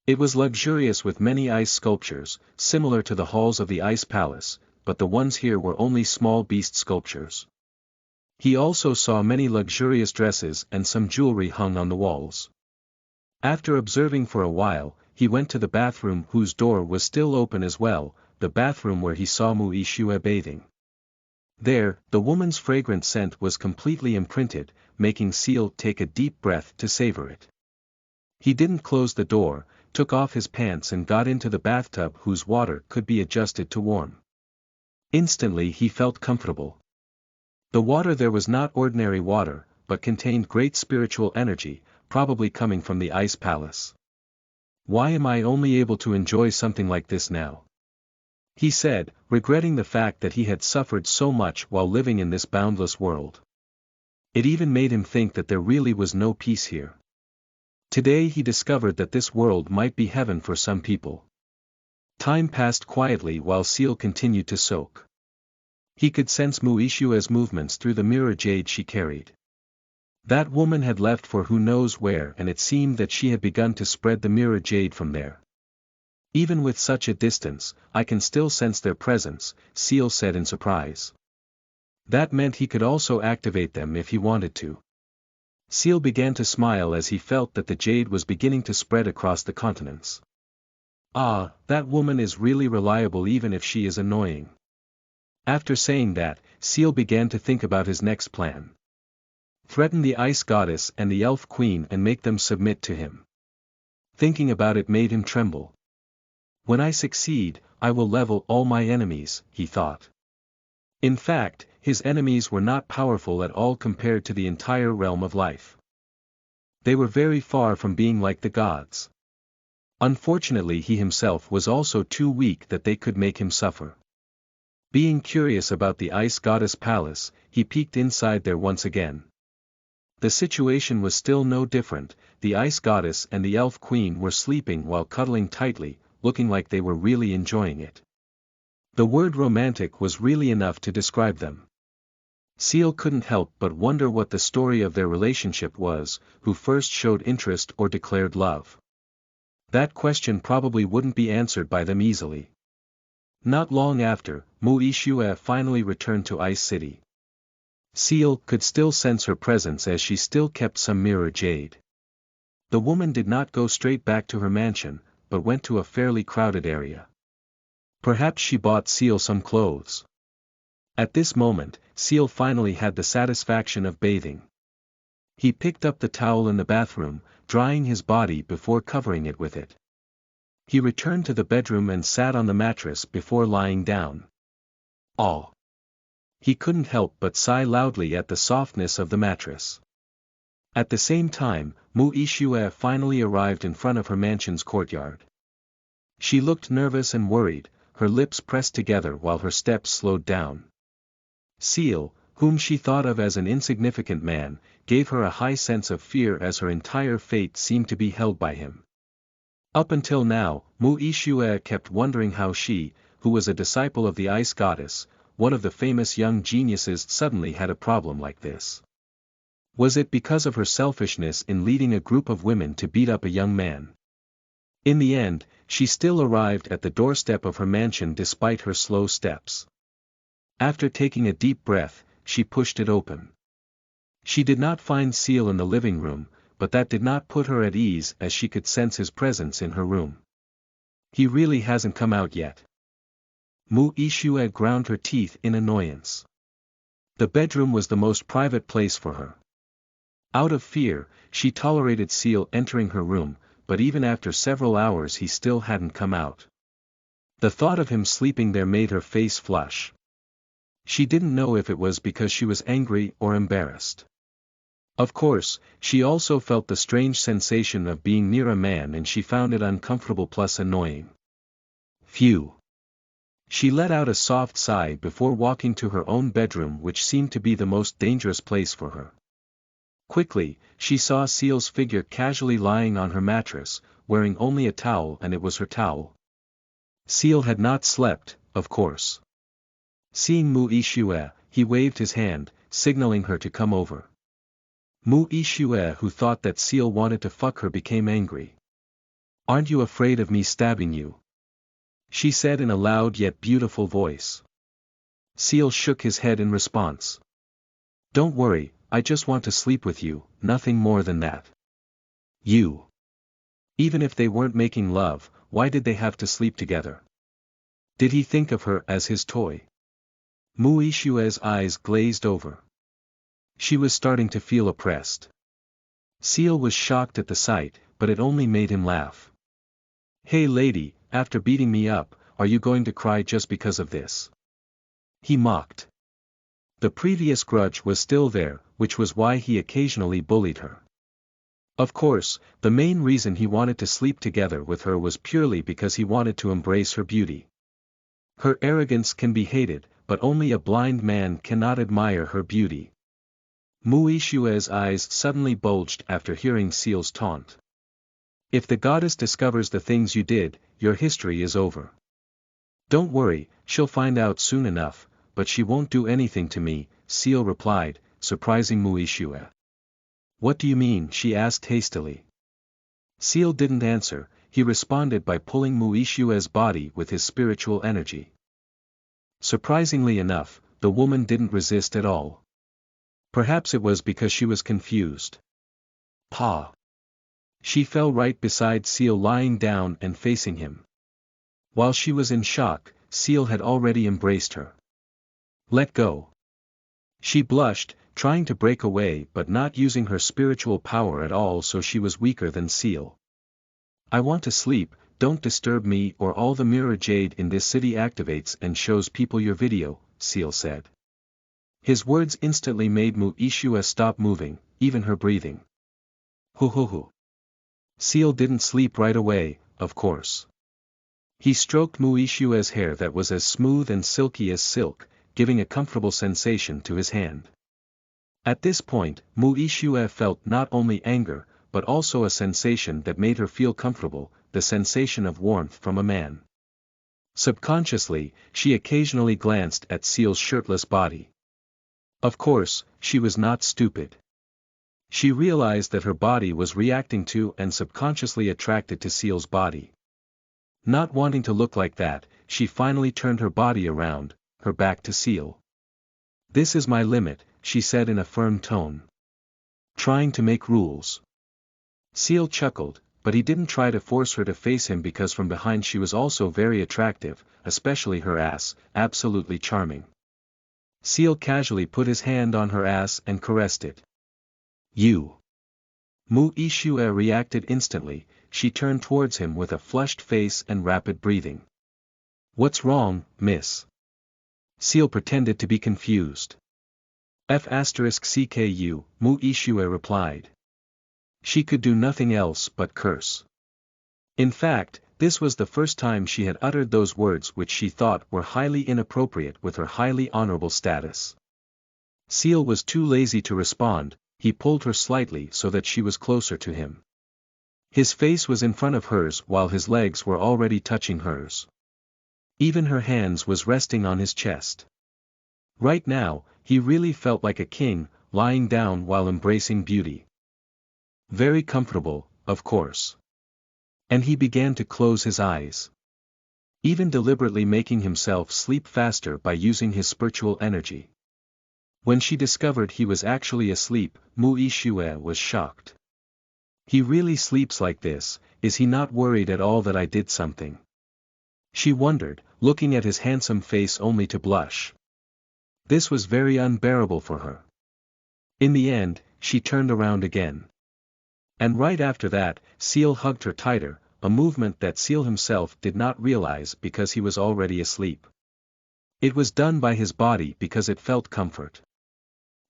It was luxurious with many ice sculptures, similar to the halls of the Ice Palace, but the ones here were only small beast sculptures. He also saw many luxurious dresses and some jewelry hung on the walls. After observing for a while, he went to the bathroom, whose door was still open as well, the bathroom where he saw Muishue bathing. There, the woman's fragrant scent was completely imprinted, making Seal take a deep breath to savor it. He didn't close the door, took off his pants and got into the bathtub, whose water could be adjusted to warm. Instantly he felt comfortable. The water there was not ordinary water, but contained great spiritual energy, probably coming from the Ice Palace. Why am I only able to enjoy something like this now? he said, regretting the fact that he had suffered so much while living in this boundless world. It even made him think that there really was no peace here. Today he discovered that this world might be heaven for some people. Time passed quietly while Seal continued to soak. He could sense Muishua's movements through the mirror jade she carried. That woman had left for who knows where, and it seemed that she had begun to spread the mirror jade from there. Even with such a distance, I can still sense their presence, Seal said in surprise. That meant he could also activate them if he wanted to. Seal began to smile as he felt that the jade was beginning to spread across the continents. Ah, that woman is really reliable even if she is annoying. After saying that, Seal began to think about his next plan. Threaten the ice goddess and the elf queen and make them submit to him. Thinking about it made him tremble. When I succeed, I will level all my enemies, he thought. In fact, his enemies were not powerful at all compared to the entire realm of life. They were very far from being like the gods. Unfortunately, he himself was also too weak that they could make him suffer. Being curious about the ice goddess palace, he peeked inside there once again. The situation was still no different. The ice goddess and the elf queen were sleeping while cuddling tightly, looking like they were really enjoying it. The word romantic was really enough to describe them. Seal couldn't help but wonder what the story of their relationship was, who first showed interest or declared love. That question probably wouldn't be answered by them easily. Not long after, Muishua finally returned to Ice City. Seal could still sense her presence as she still kept some mirror jade. The woman did not go straight back to her mansion, but went to a fairly crowded area. Perhaps she bought Seal some clothes. At this moment, Seal finally had the satisfaction of bathing. He picked up the towel in the bathroom, drying his body before covering it with it. He returned to the bedroom and sat on the mattress before lying down. Oh! He couldn't help but sigh loudly at the softness of the mattress. At the same time, Muishua finally arrived in front of her mansion's courtyard. She looked nervous and worried, her lips pressed together while her steps slowed down. Seal, whom she thought of as an insignificant man, gave her a high sense of fear as her entire fate seemed to be held by him. Up until now, Muishua kept wondering how she, who was a disciple of the ice goddess, one of the famous young geniuses, suddenly had a problem like this. Was it because of her selfishness in leading a group of women to beat up a young man? In the end, she still arrived at the doorstep of her mansion despite her slow steps. After taking a deep breath, she pushed it open. She did not find Seal in the living room, but that did not put her at ease as she could sense his presence in her room. He really hasn't come out yet. Muishua ground her teeth in annoyance. The bedroom was the most private place for her. Out of fear, she tolerated Seal entering her room, but even after several hours he still hadn't come out. The thought of him sleeping there made her face flush. She didn't know if it was because she was angry or embarrassed. Of course, she also felt the strange sensation of being near a man, and she found it uncomfortable plus annoying. Phew. She let out a soft sigh before walking to her own bedroom, which seemed to be the most dangerous place for her. Quickly, she saw Seal's figure casually lying on her mattress, wearing only a towel, and it was her towel. Seal had not slept, of course. Seeing Muishua, he waved his hand, signaling her to come over. Muishua, who thought that Seal wanted to fuck her, became angry. "Aren't you afraid of me stabbing you?" she said in a loud yet beautiful voice. Seal shook his head in response. "Don't worry, I just want to sleep with you, nothing more than that." You. Even if they weren't making love, why did they have to sleep together? Did he think of her as his toy? Muishua's eyes glazed over. She was starting to feel oppressed. Seal was shocked at the sight, but it only made him laugh. "Hey lady, after beating me up, are you going to cry just because of this?" he mocked. The previous grudge was still there, which was why he occasionally bullied her. Of course, the main reason he wanted to sleep together with her was purely because he wanted to embrace her beauty. Her arrogance can be hated, but only a blind man cannot admire her beauty. Muishue's eyes suddenly bulged after hearing Seal's taunt. If the goddess discovers the things you did, your history is over. Don't worry, she'll find out soon enough, but she won't do anything to me, Seal replied, surprising Muishue. What do you mean? She asked hastily. Seal didn't answer, he responded by pulling Muishue's body with his spiritual energy. Surprisingly enough, the woman didn't resist at all. Perhaps it was because she was confused. Pa! She fell right beside Seal, lying down and facing him. While she was in shock, Seal had already embraced her. Let go. She blushed, trying to break away but not using her spiritual power at all, so she was weaker than Seal. I want to sleep, don't disturb me or all the mirror jade in this city activates and shows people your video, Seal said. His words instantly made Muishue stop moving, even her breathing. Hoo. Seal didn't sleep right away, of course. He stroked Muishue's hair that was as smooth and silky as silk, giving a comfortable sensation to his hand. At this point, Muishue felt not only anger, but also a sensation that made her feel comfortable, the sensation of warmth from a man. Subconsciously, she occasionally glanced at Seal's shirtless body. Of course, she was not stupid. She realized that her body was reacting to and subconsciously attracted to Seal's body. Not wanting to look like that, she finally turned her body around, her back to Seal. This is my limit, she said in a firm tone. Trying to make rules. Seal chuckled, but he didn't try to force her to face him because from behind she was also very attractive, especially her ass, absolutely charming. Seal casually put his hand on her ass and caressed it. You. Muishue reacted instantly, she turned towards him with a flushed face and rapid breathing. What's wrong, miss? Seal pretended to be confused. F*CKU, Muishue replied. She could do nothing else but curse. In fact, this was the first time she had uttered those words which she thought were highly inappropriate with her highly honorable status. Seal was too lazy to respond, he pulled her slightly so that she was closer to him. His face was in front of hers while his legs were already touching hers. Even her hands was resting on his chest. Right now, he really felt like a king, lying down while embracing beauty. Very comfortable, of course. And he began to close his eyes. Even deliberately making himself sleep faster by using his spiritual energy. When she discovered he was actually asleep, Muishue was shocked. He really sleeps like this, is he not worried at all that I did something? She wondered, looking at his handsome face only to blush. This was very unbearable for her. In the end, she turned around again. And right after that, Seal hugged her tighter, a movement that Seal himself did not realize because he was already asleep. It was done by his body because it felt comfort.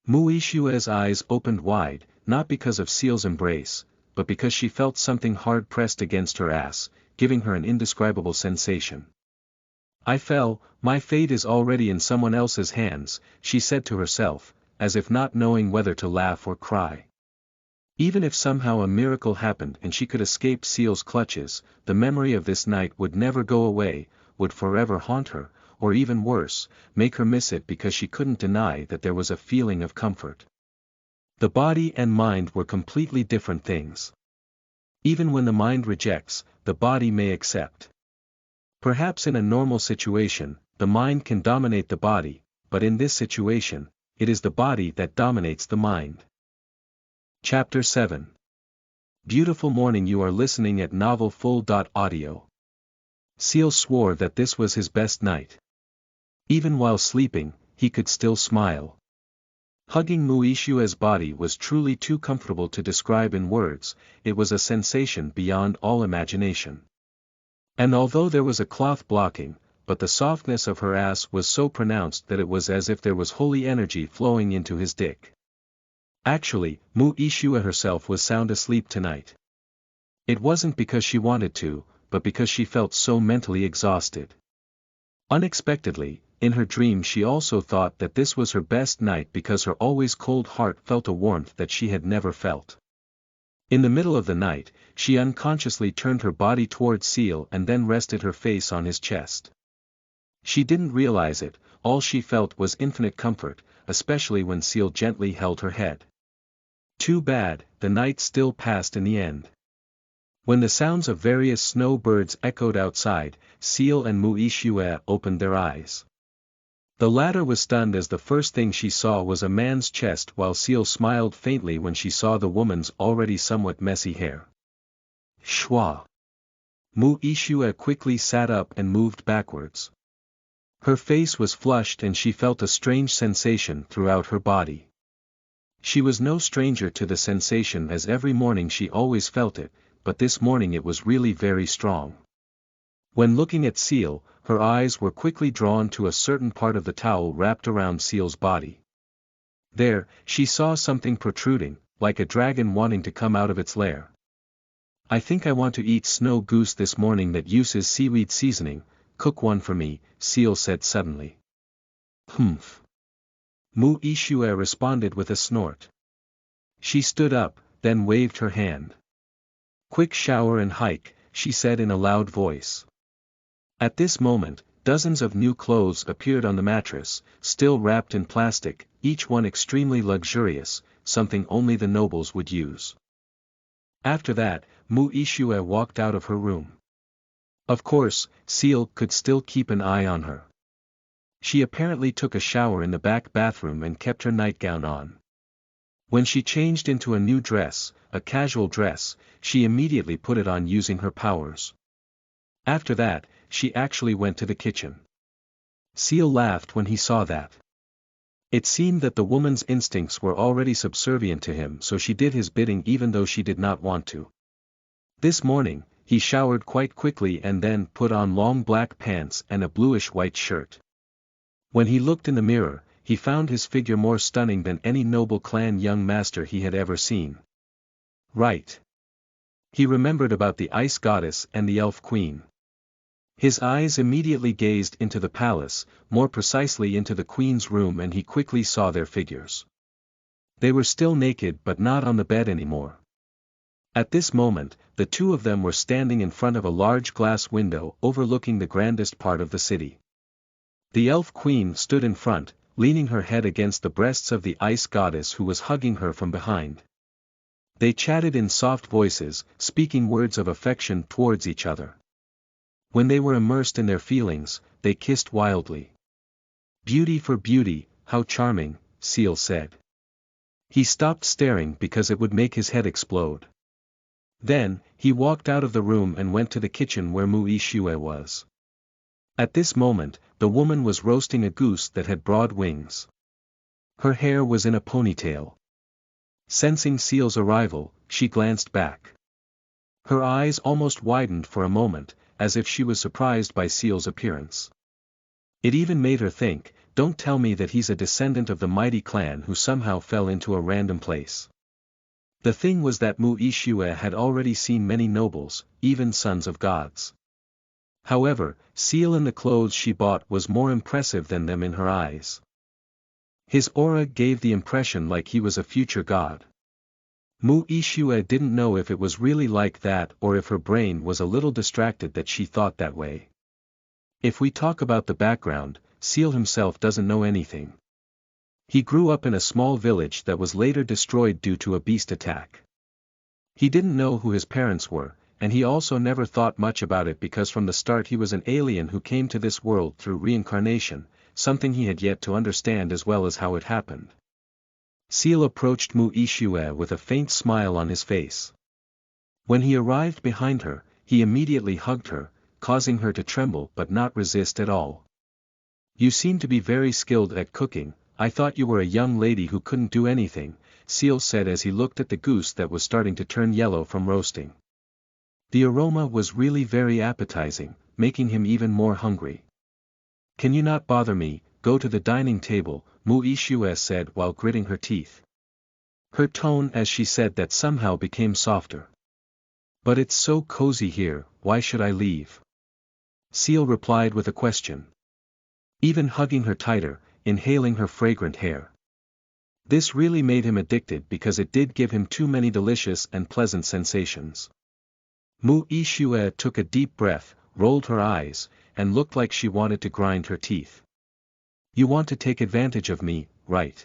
Muishue's eyes opened wide, not because of Seal's embrace, but because she felt something hard pressed against her ass, giving her an indescribable sensation. I fell, my fate is already in someone else's hands, she said to herself, as if not knowing whether to laugh or cry. Even if somehow a miracle happened and she could escape Seal's clutches, the memory of this night would never go away, would forever haunt her, or even worse, make her miss it because she couldn't deny that there was a feeling of comfort. The body and mind were completely different things. Even when the mind rejects, the body may accept. Perhaps in a normal situation, the mind can dominate the body, but in this situation, it is the body that dominates the mind. Chapter 7. Beautiful morning. You are listening at novelfull.audio. Seal swore that this was his best night. Even while sleeping, he could still smile. Hugging Muishue's body was truly too comfortable to describe in words, it was a sensation beyond all imagination. And although there was a cloth blocking, but the softness of her ass was so pronounced that it was as if there was holy energy flowing into his dick. Actually, Muishue herself was sound asleep tonight. It wasn't because she wanted to, but because she felt so mentally exhausted. Unexpectedly, in her dream she also thought that this was her best night because her always cold heart felt a warmth that she had never felt. In the middle of the night, she unconsciously turned her body towards Seal and then rested her face on his chest. She didn't realize it, all she felt was infinite comfort, especially when Seal gently held her head. Too bad, the night still passed in the end. When the sounds of various snow birds echoed outside, Seal and Mu-Ishue opened their eyes. The latter was stunned as the first thing she saw was a man's chest while Seal smiled faintly when she saw the woman's already somewhat messy hair. Shwa! Mu-Ishue quickly sat up and moved backwards. Her face was flushed and she felt a strange sensation throughout her body. She was no stranger to the sensation as every morning she always felt it, but this morning it was really very strong. When looking at Seal, her eyes were quickly drawn to a certain part of the towel wrapped around Seal's body. There, she saw something protruding, like a dragon wanting to come out of its lair. I think I want to eat snow goose this morning that uses seaweed seasoning, cook one for me, Seal said suddenly. Humph. Mu-Ishue responded with a snort. She stood up, then waved her hand. Quick shower and hike, she said in a loud voice. At this moment, dozens of new clothes appeared on the mattress, still wrapped in plastic, each one extremely luxurious, something only the nobles would use. After that, Mu-Ishue walked out of her room. Of course, Seal could still keep an eye on her. She apparently took a shower in the back bathroom and kept her nightgown on. When she changed into a new dress, a casual dress, she immediately put it on using her powers. After that, she actually went to the kitchen. Seal laughed when he saw that. It seemed that the woman's instincts were already subservient to him, so she did his bidding even though she did not want to. This morning, he showered quite quickly and then put on long black pants and a bluish-white shirt. When he looked in the mirror, he found his figure more stunning than any noble clan young master he had ever seen. Right. He remembered about the ice goddess and the elf queen. His eyes immediately gazed into the palace, more precisely into the queen's room, and he quickly saw their figures. They were still naked but not on the bed anymore. At this moment, the two of them were standing in front of a large glass window overlooking the grandest part of the city. The elf queen stood in front, leaning her head against the breasts of the ice goddess who was hugging her from behind. They chatted in soft voices, speaking words of affection towards each other. When they were immersed in their feelings, they kissed wildly. Beauty for beauty, how charming, Seal said. He stopped staring because it would make his head explode. Then, he walked out of the room and went to the kitchen where Mu-Ishue was. At this moment, the woman was roasting a goose that had broad wings. Her hair was in a ponytail. Sensing Seal's arrival, she glanced back. Her eyes almost widened for a moment, as if she was surprised by Seal's appearance. It even made her think, don't tell me that he's a descendant of the mighty clan who somehow fell into a random place. The thing was that Mu-Ishue had already seen many nobles, even sons of gods. However, Seal in the clothes she bought was more impressive than them in her eyes. His aura gave the impression like he was a future god. Mu-Ishue didn't know if it was really like that or if her brain was a little distracted that she thought that way. If we talk about the background, Seal himself doesn't know anything. He grew up in a small village that was later destroyed due to a beast attack. He didn't know who his parents were, and he also never thought much about it because from the start he was an alien who came to this world through reincarnation, something he had yet to understand as well as how it happened. Seal approached Mu-Ishue with a faint smile on his face. When he arrived behind her, he immediately hugged her, causing her to tremble but not resist at all. You seem to be very skilled at cooking. I thought you were a young lady who couldn't do anything, Seal said as he looked at the goose that was starting to turn yellow from roasting. The aroma was really very appetizing, making him even more hungry. Can you not bother me, go to the dining table, Mu-Ishue said while gritting her teeth. Her tone as she said that somehow became softer. But it's so cozy here, why should I leave? Seal replied with a question. even hugging her tighter, inhaling her fragrant hair. This really made him addicted because it did give him too many delicious and pleasant sensations. Mu Ishue took a deep breath, rolled her eyes, and looked like she wanted to grind her teeth. You want to take advantage of me, right?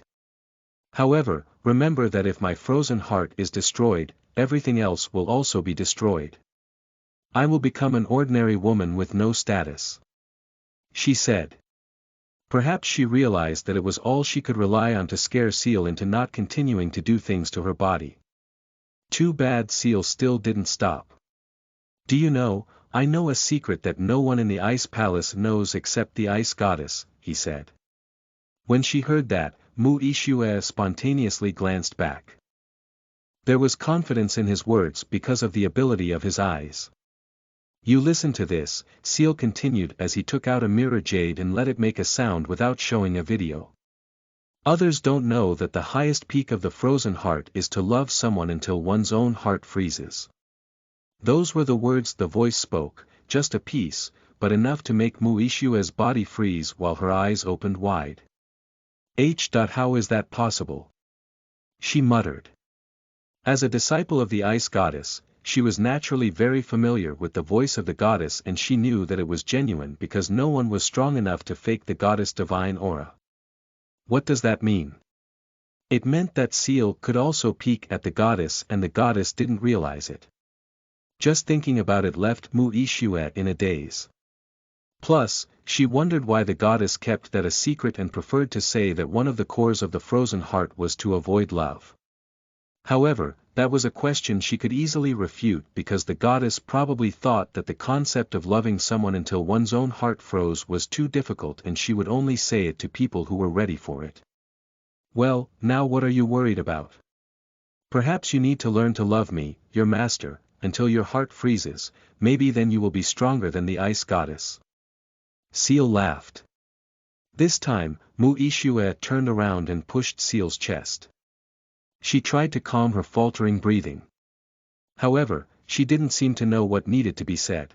However, remember that if my frozen heart is destroyed, everything else will also be destroyed. I will become an ordinary woman with no status. She said. Perhaps she realized that it was all she could rely on to scare Seal into not continuing to do things to her body. Too bad Seal still didn't stop. Do you know, I know a secret that no one in the Ice Palace knows except the Ice Goddess, he said. When she heard that, Mu Ishue spontaneously glanced back. There was confidence in his words because of the ability of his eyes. You listen to this, Seal continued as he took out a mirror jade and let it make a sound without showing a video. Others don't know that the highest peak of the frozen heart is to love someone until one's own heart freezes. Those were the words the voice spoke, just a piece, but enough to make Mu Ishue's body freeze while her eyes opened wide. How is that possible? She muttered. As a disciple of the Ice Goddess, she was naturally very familiar with the voice of the goddess, and she knew that it was genuine because no one was strong enough to fake the goddess' divine aura. What does that mean? It meant that Seal could also peek at the goddess and the goddess didn't realize it. Just thinking about it left Mu Ishue in a daze. Plus, she wondered why the goddess kept that a secret and preferred to say that one of the cores of the frozen heart was to avoid love. However, that was a question she could easily refute because the goddess probably thought that the concept of loving someone until one's own heart froze was too difficult and she would only say it to people who were ready for it. Well, now what are you worried about? Perhaps you need to learn to love me, your master, until your heart freezes, maybe then you will be stronger than the Ice Goddess. Seal laughed. This time, Mu Ishue turned around and pushed Seal's chest. She tried to calm her faltering breathing. However, she didn't seem to know what needed to be said.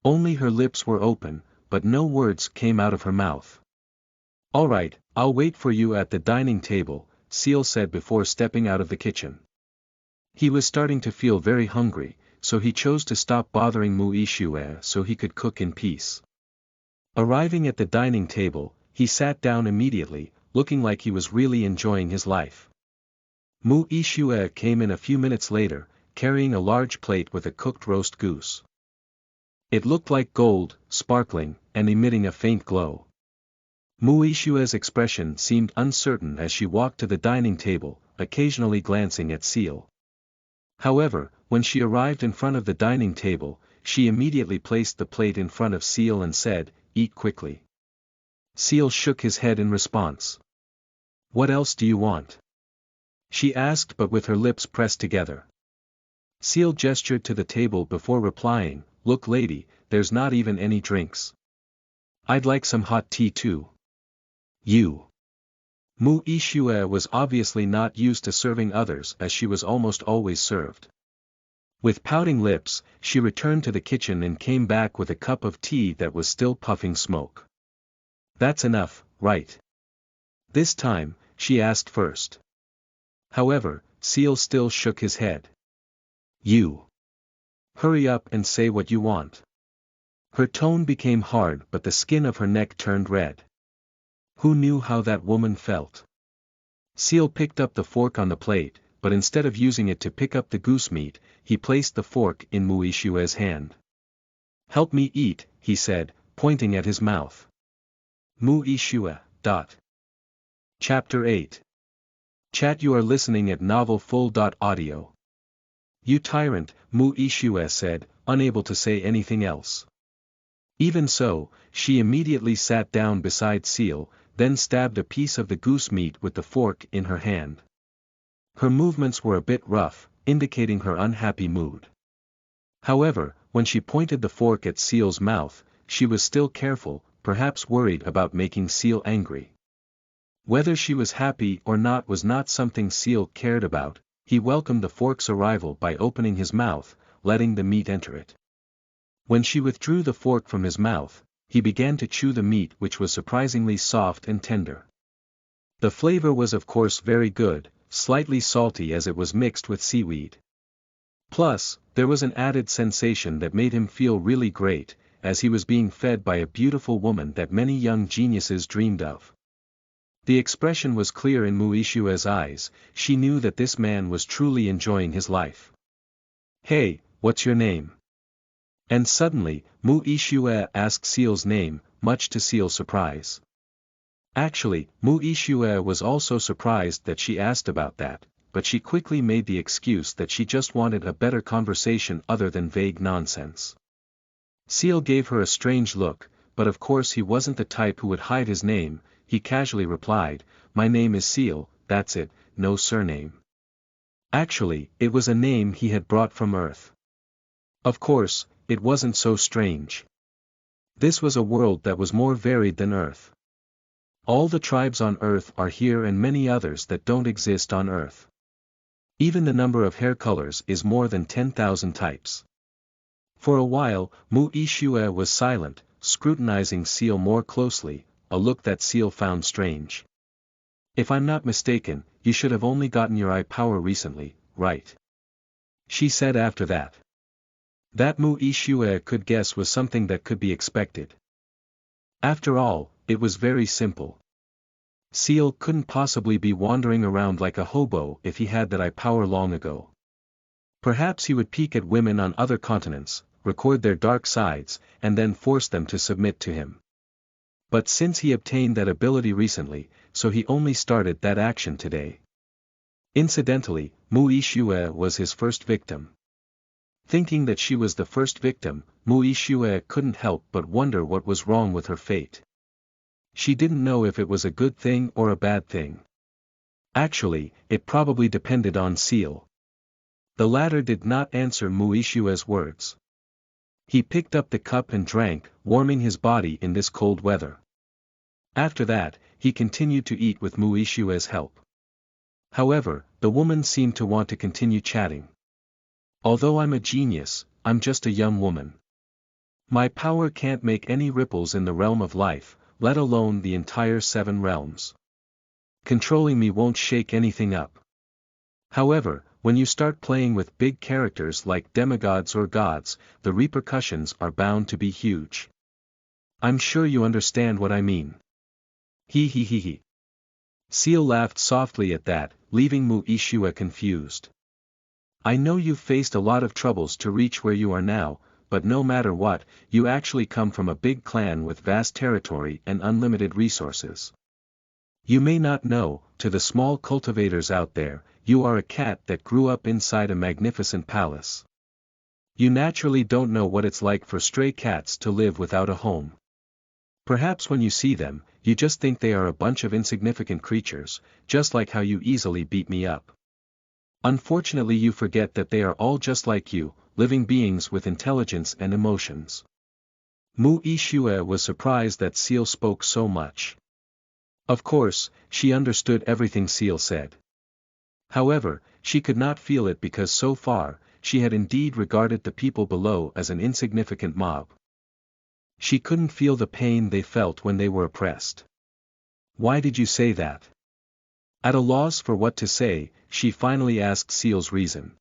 Only her lips were open, but no words came out of her mouth. All right, I'll wait for you at the dining table, Seal said before stepping out of the kitchen. He was starting to feel very hungry, so he chose to stop bothering Mu Ishue so he could cook in peace. Arriving at the dining table, he sat down immediately, looking like he was really enjoying his life. Mu Ishue came in a few minutes later, carrying a large plate with a cooked roast goose. It looked like gold, sparkling, and emitting a faint glow. Mu Ishue's expression seemed uncertain as she walked to the dining table, occasionally glancing at Seal. However, when she arrived in front of the dining table, she immediately placed the plate in front of Seal and said, "Eat quickly." Seal shook his head in response. "What else do you want?" she asked, but with her lips pressed together. Seal gestured to the table before replying, "Look lady, there's not even any drinks. I'd like some hot tea too." You. Mu Ishue was obviously not used to serving others as she was almost always served. With pouting lips, she returned to the kitchen and came back with a cup of tea that was still puffing smoke. "That's enough, right?" This time, she asked first. However, Seal still shook his head. "You. Hurry up and say what you want." Her tone became hard but the skin of her neck turned red. Who knew how that woman felt? Seal picked up the fork on the plate, but instead of using it to pick up the goose meat, he placed the fork in Mu Ishue's hand. "Help me eat," he said, pointing at his mouth. Mu Ishue. Chapter 8. Chat. You are listening at novelfull.audio. You tyrant, Mu Ishue said, unable to say anything else. Even so, she immediately sat down beside Seal, then stabbed a piece of the goose meat with the fork in her hand. Her movements were a bit rough, indicating her unhappy mood. However, when she pointed the fork at Seal's mouth, she was still careful, perhaps worried about making Seal angry. Whether she was happy or not was not something Seal cared about. He welcomed the fork's arrival by opening his mouth, letting the meat enter it. When she withdrew the fork from his mouth, he began to chew the meat, which was surprisingly soft and tender. The flavor was of course very good, slightly salty as it was mixed with seaweed. Plus, there was an added sensation that made him feel really great, as he was being fed by a beautiful woman that many young geniuses dreamed of. The expression was clear in Muishue's eyes. She knew that this man was truly enjoying his life. "Hey, what's your name?" And suddenly, Muishue asked Seal's name, much to Seal's surprise. Actually, Muishue was also surprised that she asked about that, but she quickly made the excuse that she just wanted a better conversation other than vague nonsense. Seal gave her a strange look, but of course he wasn't the type who would hide his name. He casually replied, "My name is Seal, that's it, no surname." Actually, it was a name he had brought from Earth. Of course, it wasn't so strange. This was a world that was more varied than Earth. All the tribes on Earth are here and many others that don't exist on Earth. Even the number of hair colors is more than 10,000 types. For a while, Muishue was silent, scrutinizing Seal more closely, a look that Seal found strange. "If I'm not mistaken, you should have only gotten your eye power recently, right?" she said after that. That Muishue could guess was something that could be expected. After all, it was very simple. Seal couldn't possibly be wandering around like a hobo if he had that eye power long ago. Perhaps he would peek at women on other continents, record their dark sides, and then force them to submit to him. But since he obtained that ability recently, so he only started that action today. Incidentally, Muishue was his first victim. Thinking that she was the first victim, Muishue couldn't help but wonder what was wrong with her fate. She didn't know if it was a good thing or a bad thing. Actually, it probably depended on Seal. The latter did not answer Muishue's words. He picked up the cup and drank, warming his body in this cold weather. After that, he continued to eat with Muishue's help. However, the woman seemed to want to continue chatting. "Although I'm a genius, I'm just a young woman. My power can't make any ripples in the realm of life, let alone the entire 7 realms. Controlling me won't shake anything up. However, when you start playing with big characters like demigods or gods, the repercussions are bound to be huge. I'm sure you understand what I mean." He. Seal laughed softly at that, leaving Muishue confused. "I know you've faced a lot of troubles to reach where you are now, but no matter what, you actually come from a big clan with vast territory and unlimited resources. You may not know, to the small cultivators out there, you are a cat that grew up inside a magnificent palace. You naturally don't know what it's like for stray cats to live without a home. Perhaps when you see them, you just think they are a bunch of insignificant creatures, just like how you easily beat me up. Unfortunately you forget that they are all just like you, living beings with intelligence and emotions." Muishue was surprised that Seal spoke so much. Of course, she understood everything Seal said. However, she could not feel it because so far, she had indeed regarded the people below as an insignificant mob. She couldn't feel the pain they felt when they were oppressed. "Why did you say that?" At a loss for what to say, she finally asked Seal's reason.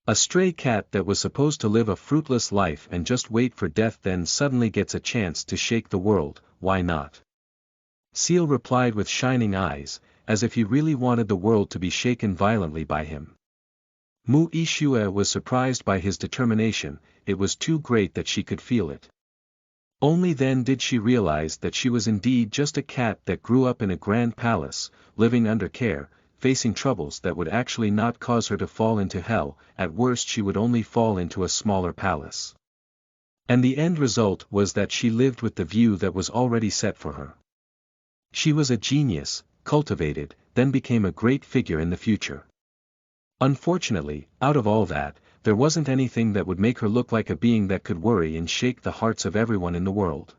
"A stray cat that was supposed to live a fruitless life and just wait for death then suddenly gets a chance to shake the world, why not?" Seal replied with shining eyes, as if he really wanted the world to be shaken violently by him. Muishue was surprised by his determination, it was too great that she could feel it. Only then did she realize that she was indeed just a cat that grew up in a grand palace, living under care, facing troubles that would actually not cause her to fall into hell, at worst she would only fall into a smaller palace. And the end result was that she lived with the view that was already set for her. She was a genius, cultivated, then became a great figure in the future. Unfortunately, out of all that, there wasn't anything that would make her look like a being that could worry and shake the hearts of everyone in the world.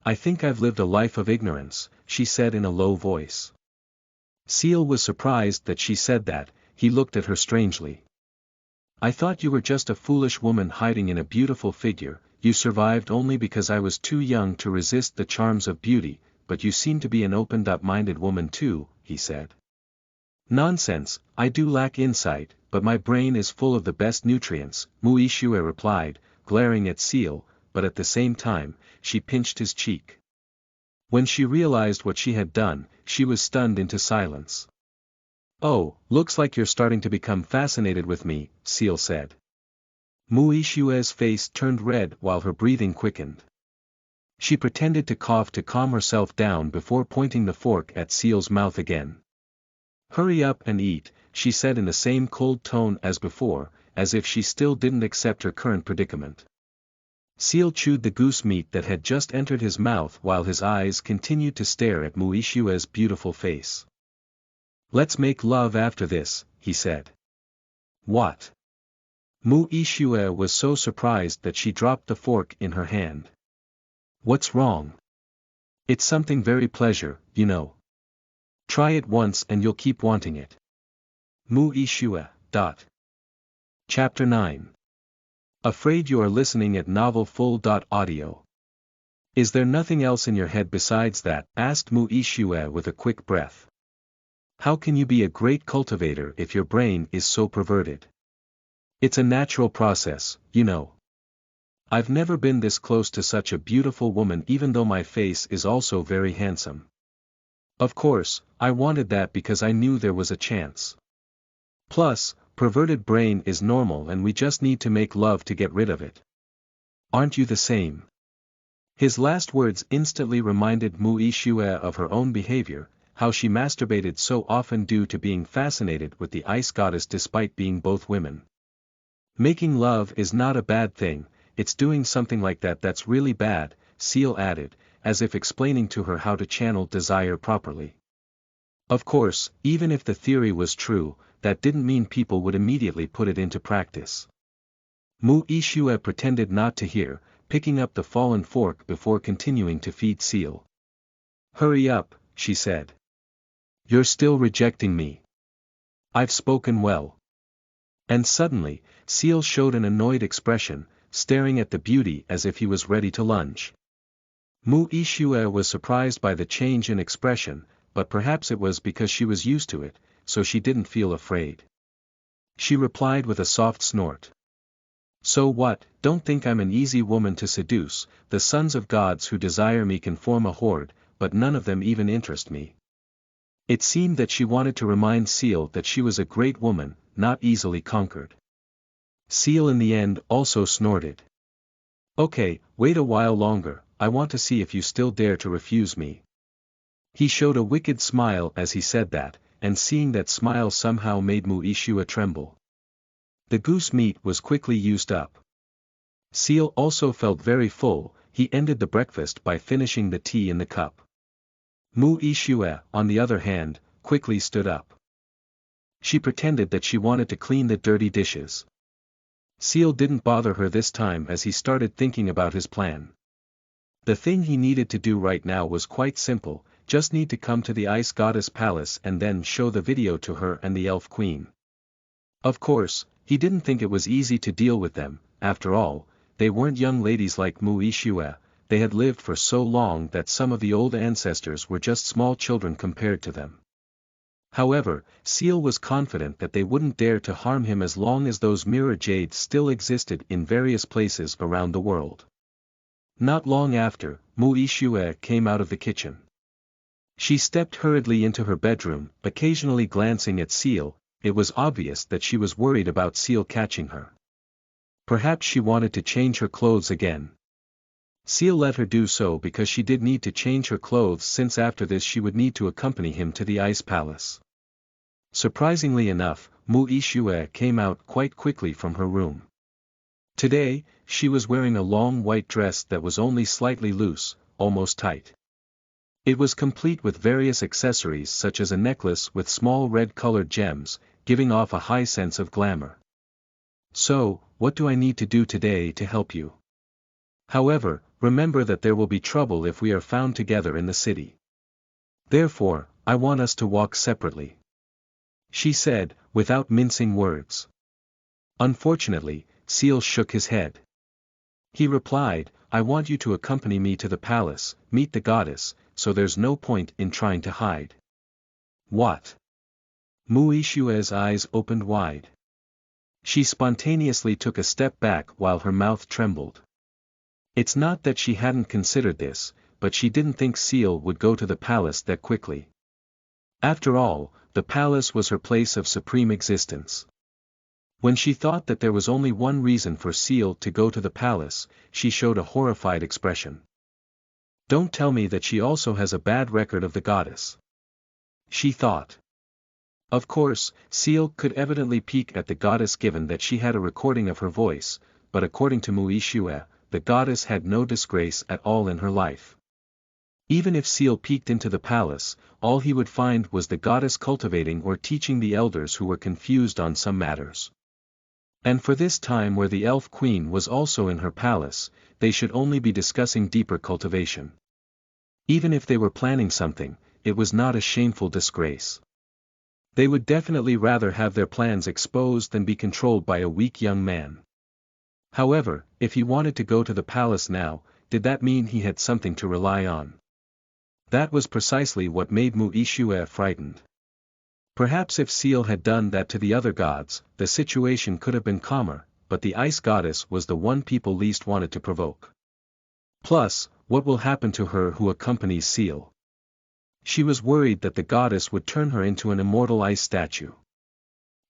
"I think I've lived a life of ignorance," she said in a low voice. Seal was surprised that she said that. He looked at her strangely. "I thought you were just a foolish woman hiding in a beautiful figure, you survived only because I was too young to resist the charms of beauty, but you seem to be an open-minded woman too," he said. "Nonsense, I do lack insight, but my brain is full of the best nutrients," Muishue replied, glaring at Seal, but at the same time, she pinched his cheek. When she realized what she had done, she was stunned into silence. "Oh, looks like you're starting to become fascinated with me," Seal said. Muishue's face turned red while her breathing quickened. She pretended to cough to calm herself down before pointing the fork at Seal's mouth again. "Hurry up and eat," she said in the same cold tone as before, as if she still didn't accept her current predicament. Seal chewed the goose meat that had just entered his mouth while his eyes continued to stare at Muishue's beautiful face. "Let's make love after this," he said. "What?" Muishue was so surprised that she dropped the fork in her hand. "What's wrong?" "It's something very pleasure, you know. Try it once and you'll keep wanting it." Muishue. Chapter 9. Afraid you are listening at novelfull.audio. "Is there nothing else in your head besides that?" asked Muishue with a quick breath. "How can you be a great cultivator if your brain is so perverted? It's a natural process, you know. I've never been this close to such a beautiful woman even though my face is also very handsome. Of course, I wanted that because I knew there was a chance. Plus, perverted brain is normal and we just need to make love to get rid of it. Aren't you the same?" His last words instantly reminded Muishue of her own behavior, how she masturbated so often due to being fascinated with the ice goddess despite being both women. "Making love is not a bad thing, it's doing something like that that's really bad," Seal added, as if explaining to her how to channel desire properly. Of course, even if the theory was true, that didn't mean people would immediately put it into practice. Muishue pretended not to hear, picking up the fallen fork before continuing to feed Seal. "Hurry up," she said. "You're still rejecting me. I've spoken well." And suddenly, Seal showed an annoyed expression, staring at the beauty as if he was ready to lunge. Muishue was surprised by the change in expression, but perhaps it was because she was used to it, so she didn't feel afraid. She replied with a soft snort. "So what, don't think I'm an easy woman to seduce, the sons of gods who desire me can form a horde, but none of them even interest me." It seemed that she wanted to remind Seal that she was a great woman, not easily conquered. Seal in the end also snorted. "Okay, wait a while longer, I want to see if you still dare to refuse me." He showed a wicked smile as he said that, and seeing that smile somehow made Muishue tremble. The goose meat was quickly used up. Seal also felt very full, he ended the breakfast by finishing the tea in the cup. Muishue, on the other hand, quickly stood up. She pretended that she wanted to clean the dirty dishes. Seal didn't bother her this time as he started thinking about his plan. The thing he needed to do right now was quite simple, just need to come to the ice goddess palace and then show the video to her and the elf queen. Of course, he didn't think it was easy to deal with them, after all, they weren't young ladies like Muishue, they had lived for so long that some of the old ancestors were just small children compared to them. However, Seal was confident that they wouldn't dare to harm him as long as those mirror jades still existed in various places around the world. Not long after, Muishue came out of the kitchen. She stepped hurriedly into her bedroom, occasionally glancing at Seal. It was obvious that she was worried about Seal catching her. Perhaps she wanted to change her clothes again. Seal let her do so because she did need to change her clothes since after this she would need to accompany him to the ice palace. Surprisingly enough, Muishue came out quite quickly from her room. Today, she was wearing a long white dress that was only slightly loose, almost tight. It was complete with various accessories such as a necklace with small red-colored gems, giving off a high sense of glamour. "So, what do I need to do today to help you? However, remember that there will be trouble if we are found together in the city. Therefore, I want us to walk separately," she said, without mincing words. Unfortunately, Seal shook his head. He replied, I want you to accompany me to the palace, meet the goddess, so there's no point in trying to hide. What? Muishue's eyes opened wide. She spontaneously took a step back while her mouth trembled. It's not that she hadn't considered this, but she didn't think Seal would go to the palace that quickly. After all, the palace was her place of supreme existence. When she thought that there was only one reason for Seal to go to the palace, she showed a horrified expression. Don't tell me that she also has a bad record of the goddess. She thought. Of course, Seal could evidently peek at the goddess given that she had a recording of her voice, but according to Muishue, the goddess had no disgrace at all in her life. Even if Seal peeked into the palace, all he would find was the goddess cultivating or teaching the elders who were confused on some matters. And for this time where the elf queen was also in her palace, they should only be discussing deeper cultivation. Even if they were planning something, it was not a shameful disgrace. They would definitely rather have their plans exposed than be controlled by a weak young man. However, if he wanted to go to the palace now, did that mean he had something to rely on? That was precisely what made Muishue frightened. Perhaps if Seal had done that to the other gods, the situation could have been calmer, but the ice goddess was the one people least wanted to provoke. Plus, what will happen to her who accompanies Seal? She was worried that the goddess would turn her into an immortal ice statue.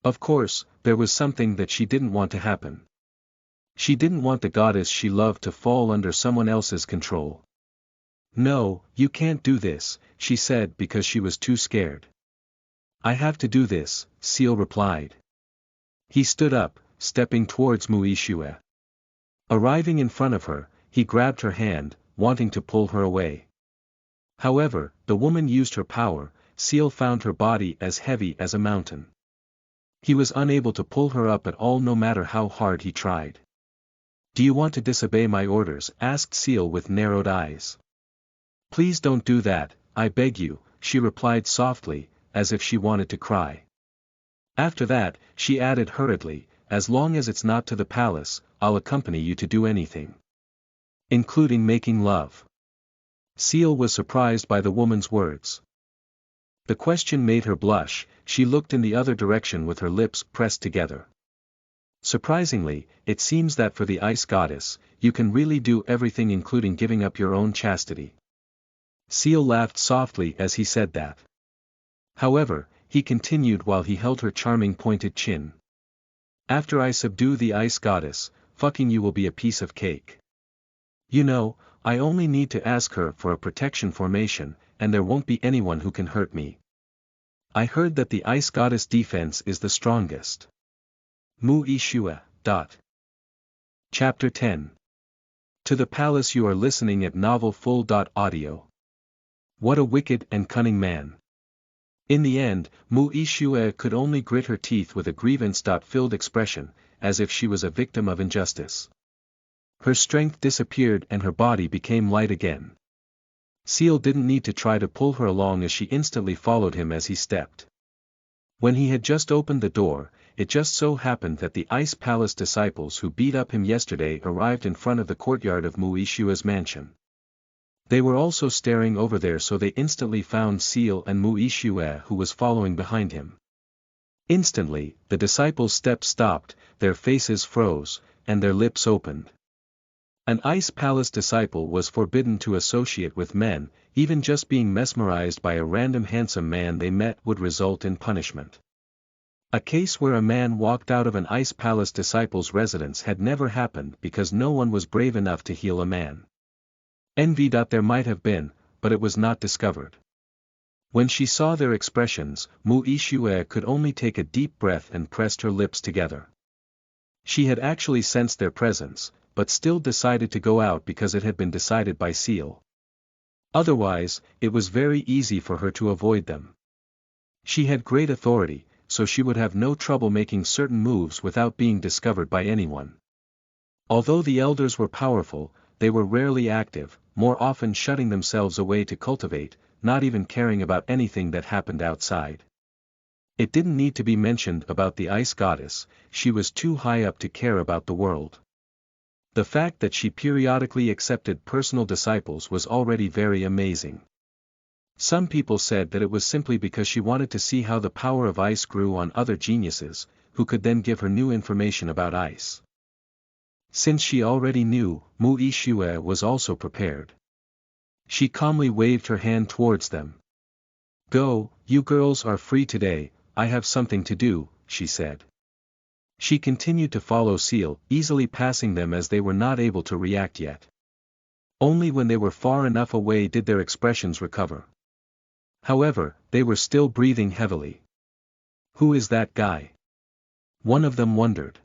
Of course, there was something that she didn't want to happen. She didn't want the goddess she loved to fall under someone else's control. No, you can't do this, she said because she was too scared. I have to do this, Seal replied. He stood up, stepping towards Muishue. Arriving in front of her, he grabbed her hand, wanting to pull her away. However, the woman used her power. Seal found her body as heavy as a mountain. He was unable to pull her up at all no matter how hard he tried. Do you want to disobey my orders? Asked Seal with narrowed eyes. Please don't do that, I beg you, she replied softly, as if she wanted to cry. After that, she added hurriedly, as long as it's not to the palace, I'll accompany you to do anything. Including making love. Seal was surprised by the woman's words. The question made her blush. She looked in the other direction with her lips pressed together. Surprisingly, it seems that for the ice goddess, you can really do everything including giving up your own chastity. Seal laughed softly as he said that. However, he continued while he held her charming pointed chin. After I subdue the ice goddess, fucking you will be a piece of cake. You know, I only need to ask her for a protection formation, and there won't be anyone who can hurt me. I heard that the ice goddess defense is the strongest. Muishue. Chapter 10. To the palace. You are listening at novelfull.audio. What a wicked and cunning man. In the end, Muishue could only grit her teeth with a grievance-filled expression, as if she was a victim of injustice. Her strength disappeared and her body became light again. Seal didn't need to try to pull her along as she instantly followed him as he stepped. When he had just opened the door, it just so happened that the Ice Palace disciples who beat up him yesterday arrived in front of the courtyard of Muishue's mansion. They were also staring over there, so they instantly found Seal and Muishue, who was following behind him. Instantly, the disciples' steps stopped, their faces froze, and their lips opened. An Ice Palace disciple was forbidden to associate with men. Even just being mesmerized by a random handsome man they met would result in punishment. A case where a man walked out of an Ice Palace disciple's residence had never happened because no one was brave enough to heal a man. Envy. There might have been, but it was not discovered. When she saw their expressions, Muishue could only take a deep breath and pressed her lips together. She had actually sensed their presence, but still decided to go out because it had been decided by Seal. Otherwise, it was very easy for her to avoid them. She had great authority, so she would have no trouble making certain moves without being discovered by anyone. Although the elders were powerful, they were rarely active, more often shutting themselves away to cultivate, not even caring about anything that happened outside. It didn't need to be mentioned about the ice goddess, she was too high up to care about the world. The fact that she periodically accepted personal disciples was already very amazing. Some people said that it was simply because she wanted to see how the power of ice grew on other geniuses, who could then give her new information about ice. Since she already knew, Mu Yixue was also prepared. She calmly waved her hand towards them. "Go, you girls are free today, I have something to do," she said. She continued to follow Seal, easily passing them as they were not able to react yet. Only when they were far enough away did their expressions recover. However, they were still breathing heavily. "Who is that guy?" one of them wondered.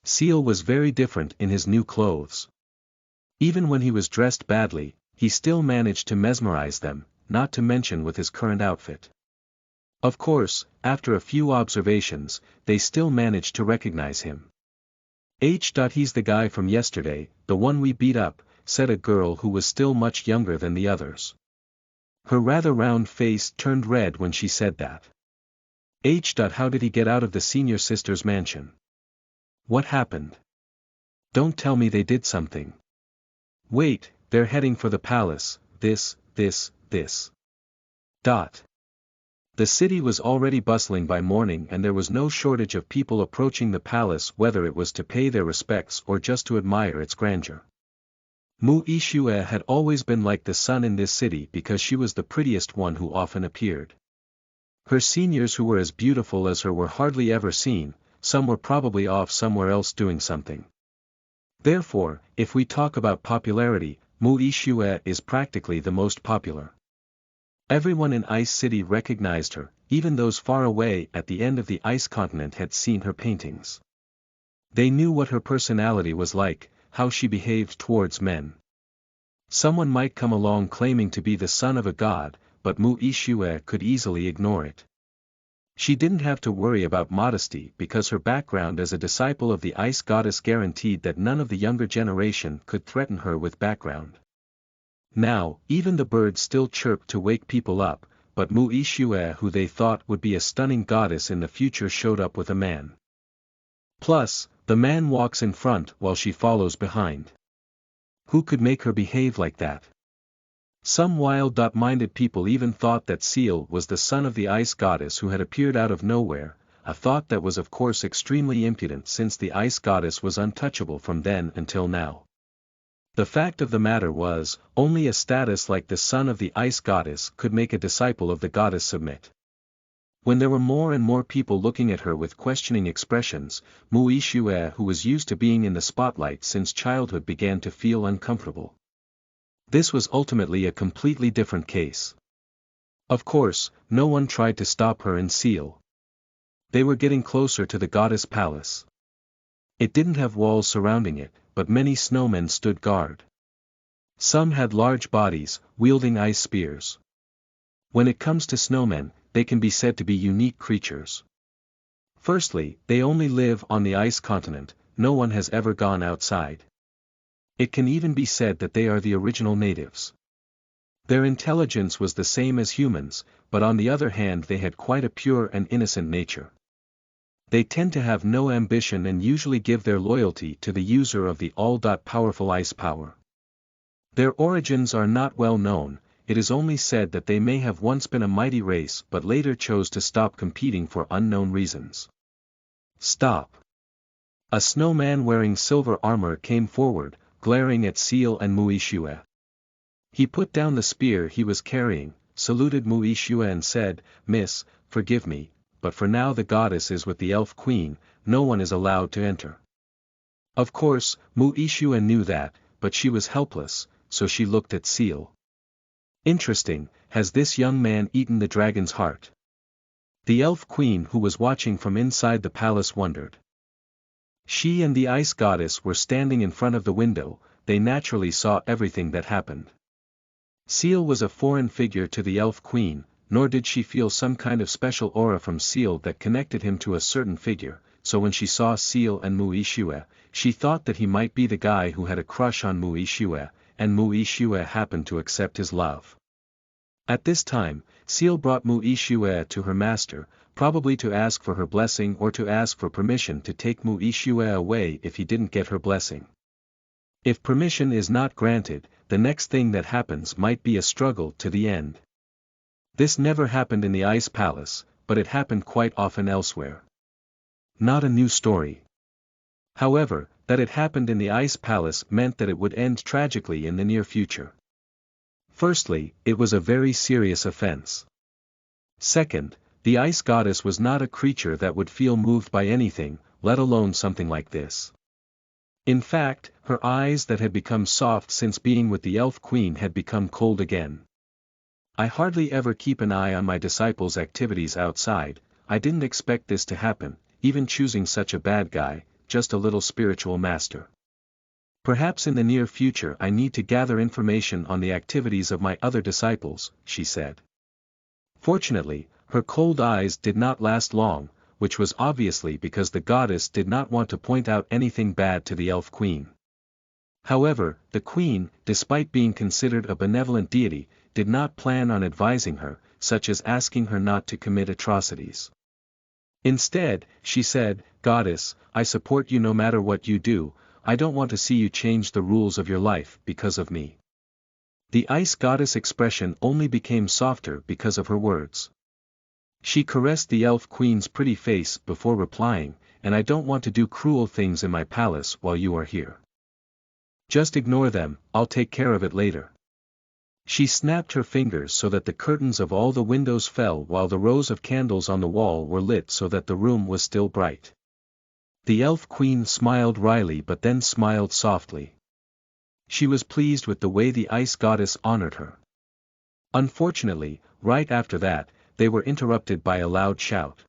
Seal was very different in his new clothes. Even when he was dressed badly, he still managed to mesmerize them, not to mention with his current outfit. Of course, after a few observations, they still managed to recognize him. "He's the guy from yesterday, the one we beat up," said a girl who was still much younger than the others. Her rather round face turned red when she said that. How did he get out of the senior sister's mansion? What happened? Don't tell me they did something. Wait, they're heading for the palace, this. The city was already bustling by morning and there was no shortage of people approaching the palace, whether it was to pay their respects or just to admire its grandeur. Mu Yixue had always been like the sun in this city because she was the prettiest one who often appeared. Her seniors who were as beautiful as her were hardly ever seen, some were probably off somewhere else doing something. Therefore, if we talk about popularity, Mu Yixue is practically the most popular. Everyone in Ice City recognized her, even those far away at the end of the ice continent had seen her paintings. They knew what her personality was like, how she behaved towards men. Someone might come along claiming to be the son of a god, but Mu Yixue could easily ignore it. She didn't have to worry about modesty because her background as a disciple of the ice goddess guaranteed that none of the younger generation could threaten her with background. Now, even the birds still chirped to wake people up, but Mu Yixue, who they thought would be a stunning goddess in the future, showed up with a man. Plus, the man walks in front while she follows behind. Who could make her behave like that? Some wild-minded people even thought that Seal was the son of the ice goddess who had appeared out of nowhere, a thought that was of course extremely impudent since the ice goddess was untouchable from then until now. The fact of the matter was, only a status like the son of the ice goddess could make a disciple of the goddess submit. When there were more and more people looking at her with questioning expressions, Mu Yixue, who was used to being in the spotlight since childhood, began to feel uncomfortable. This was ultimately a completely different case. Of course, no one tried to stop her and Seal. They were getting closer to the goddess palace. It didn't have walls surrounding it, but many snowmen stood guard. Some had large bodies, wielding ice spears. When it comes to snowmen, they can be said to be unique creatures. Firstly, they only live on the ice continent, no one has ever gone outside. It can even be said that they are the original natives. Their intelligence was the same as humans, but on the other hand they had quite a pure and innocent nature. They tend to have no ambition and usually give their loyalty to the user of the all-powerful ice power. Their origins are not well known, it is only said that they may have once been a mighty race but later chose to stop competing for unknown reasons. Stop! A snowman wearing silver armor came forward, glaring at Seal and Mu Yixue. He put down the spear he was carrying, saluted Mu Yixue and said, "Miss, forgive me, but for now the goddess is with the elf queen, no one is allowed to enter." Of course, Mu Yixue knew that, but she was helpless, so she looked at Seal. Interesting, has this young man eaten the dragon's heart? The elf queen who was watching from inside the palace wondered. She and the ice goddess were standing in front of the window, they naturally saw everything that happened. Seal was a foreign figure to the elf queen, nor did she feel some kind of special aura from Seal that connected him to a certain figure, so when she saw Seal and Mu Yixue, she thought that he might be the guy who had a crush on Mu Yixue, and Mu Yixue happened to accept his love. At this time, Seal brought Mu Yixue to her master, probably to ask for her blessing or to ask for permission to take Mu Yixue away if he didn't get her blessing. If permission is not granted, the next thing that happens might be a struggle to the end. This never happened in the Ice Palace, but it happened quite often elsewhere. Not a new story. However, that it happened in the Ice Palace meant that it would end tragically in the near future. Firstly, it was a very serious offense. Second, the Ice Goddess was not a creature that would feel moved by anything, let alone something like this. In fact, her eyes that had become soft since being with the Elf Queen had become cold again. I hardly ever keep an eye on my disciples' activities outside. I didn't expect this to happen, even choosing such a bad guy, just a little spiritual master. Perhaps in the near future I need to gather information on the activities of my other disciples, she said. Fortunately, her cold eyes did not last long, which was obviously because the goddess did not want to point out anything bad to the Elf Queen. However, the Queen, despite being considered a benevolent deity, did not plan on advising her, such as asking her not to commit atrocities. Instead, she said, "Goddess, I support you no matter what you do. I don't want to see you change the rules of your life because of me." The Ice Goddess' expression only became softer because of her words. She caressed the Elf Queen's pretty face before replying, "And I don't want to do cruel things in my palace while you are here. Just ignore them, I'll take care of it later." She snapped her fingers so that the curtains of all the windows fell while the rows of candles on the wall were lit so that the room was still bright. The Elf Queen smiled wryly but then smiled softly. She was pleased with the way the Ice Goddess honored her. Unfortunately, right after that, they were interrupted by a loud shout.